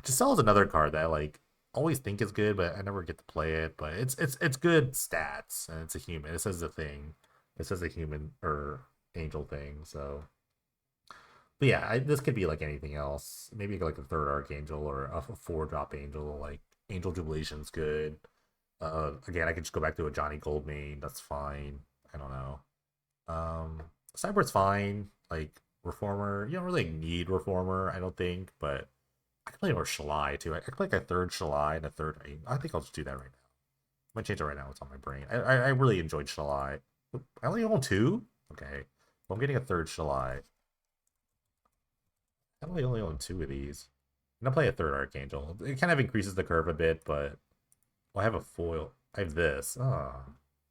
Giselle is another card that I like always think is good, but I never get to play it. But it's good stats, and it's a human. It says a thing. It says a human or angel thing. So, but yeah, this could be like anything else. Maybe like a third Archangel or a 4-drop Angel. Like Angel Jubilation's good. Again, I could just go back to a Johnny Goldmain. That's fine. I don't know. Um, Cyborg's fine. Like Reformer, you don't really need Reformer, I don't think, but I can play more Shalai too. I can play like a third Shalai and a third. I think I'll just do that right now. I'm gonna change it right now. It's on my brain. I really enjoyed Shalai. I only own 2. Okay, well, I'm getting a third Shalai. I only own 2 of these. I'm gonna play a third Archangel. It kind of increases the curve a bit, but well, I have a foil. I have this. Oh,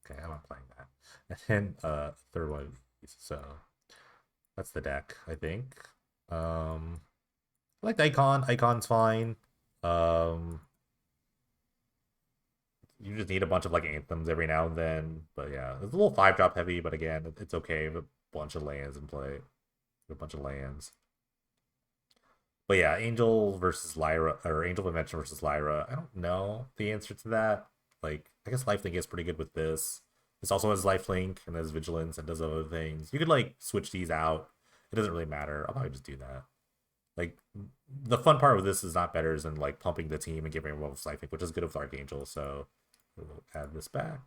okay. I'm not playing that. And then third one of these. So that's the deck, I think. I like the icon. Icon's fine. Um, you just need a bunch of like anthems every now and then. But yeah, it's a little 5-drop heavy, but again, it's okay with a bunch of lands in play. A bunch of lands. But yeah, Angel versus Lyra, or Angel of Invention versus Lyra. I don't know the answer to that. Like, I guess Lifelink is pretty good with this. This also has Lifelink and has Vigilance and does other things. You could like switch these out. It doesn't really matter. I'll probably just do that. Like, the fun part with this is not better than like pumping the team and giving everyone Lifelink, which is good with Archangel. So we'll add this back.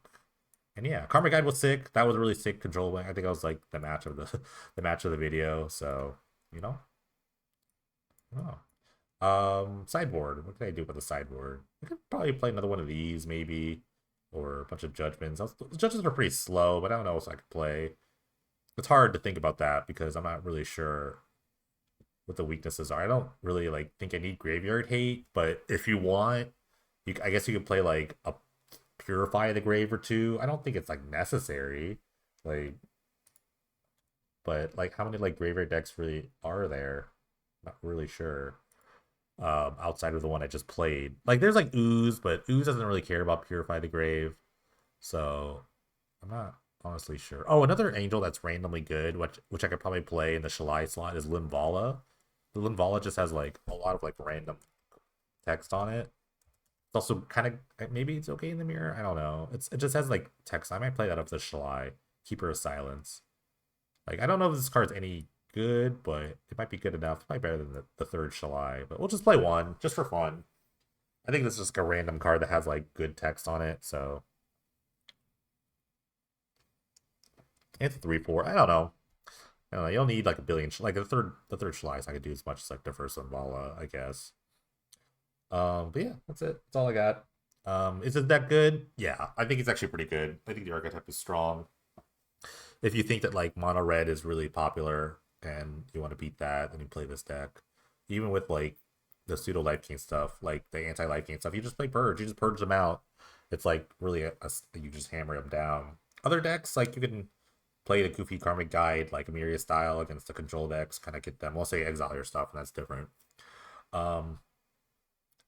And yeah, Karma Guide was sick. That was a really sick control. I think I was like the match of the the match of the video. So you know, oh. Sideboard. What can I do with the sideboard? I could probably play another one of these, maybe, or a bunch of judgments. The judges are pretty slow, but I don't know what else I could play. It's hard to think about that because I'm not really sure what the weaknesses are. I don't really like think I need graveyard hate, but if you want, I guess you could play like a purify the grave or two. I don't think it's like necessary. Like, but like how many like graveyard decks really are there? Not really sure. Outside of the one I just played. Like there's like Ooze, but Ooze doesn't really care about Purify the Grave. So I'm not honestly sure. Oh, another angel that's randomly good, which I could probably play in the Shalai slot is Linvala. The Linvala just has like a lot of like random text on it. It's also kind of maybe it's okay in the mirror. I don't know. It just has like text. I might play that up the Shalai. Keeper of Silence. Like I don't know if this card's any good, but it might be good enough. It might be better than the third Shalai. But we'll just play one just for fun. I think this is just a random card that has like good text on it. So it's a 3/4. I don't know. I don't know. You don't need like a billion. Like the third Shalai I could do as much as like the first Vala, I guess. But yeah, that's it. That's all I got. Is it that good? Yeah, I think it's actually pretty good. I think the archetype is strong. If you think that like mono red is really popular and you want to beat that, then you play this deck. Even with like the pseudo life gain stuff, like the anti life gain stuff, you just play purge. You just purge them out. It's like really you just hammer them down. Other decks like you can play the goofy karmic guide like Amiria style against the control decks, kind of get them. We'll say exile your stuff, and that's different. Um,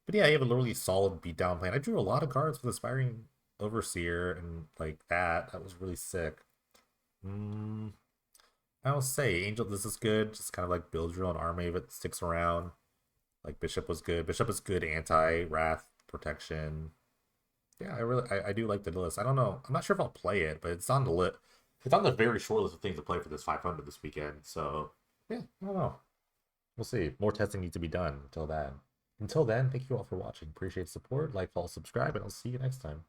but yeah, you have a really solid beatdown plan. I drew a lot of cards with Aspiring Overseer and like that. That was really sick. Mm, I don't say Angel. This is good. Just kind of like build your own army if it sticks around. Like Bishop was good. Bishop is good anti Wrath protection. Yeah, I do like the list. I don't know. I'm not sure if I'll play it, but it's on the list. It's on the very short list of things to play for this 500 this weekend. So yeah, I don't know. We'll see. More testing needs to be done until then. Until then, thank you all for watching. Appreciate the support. Like, follow, subscribe, and I'll see you next time.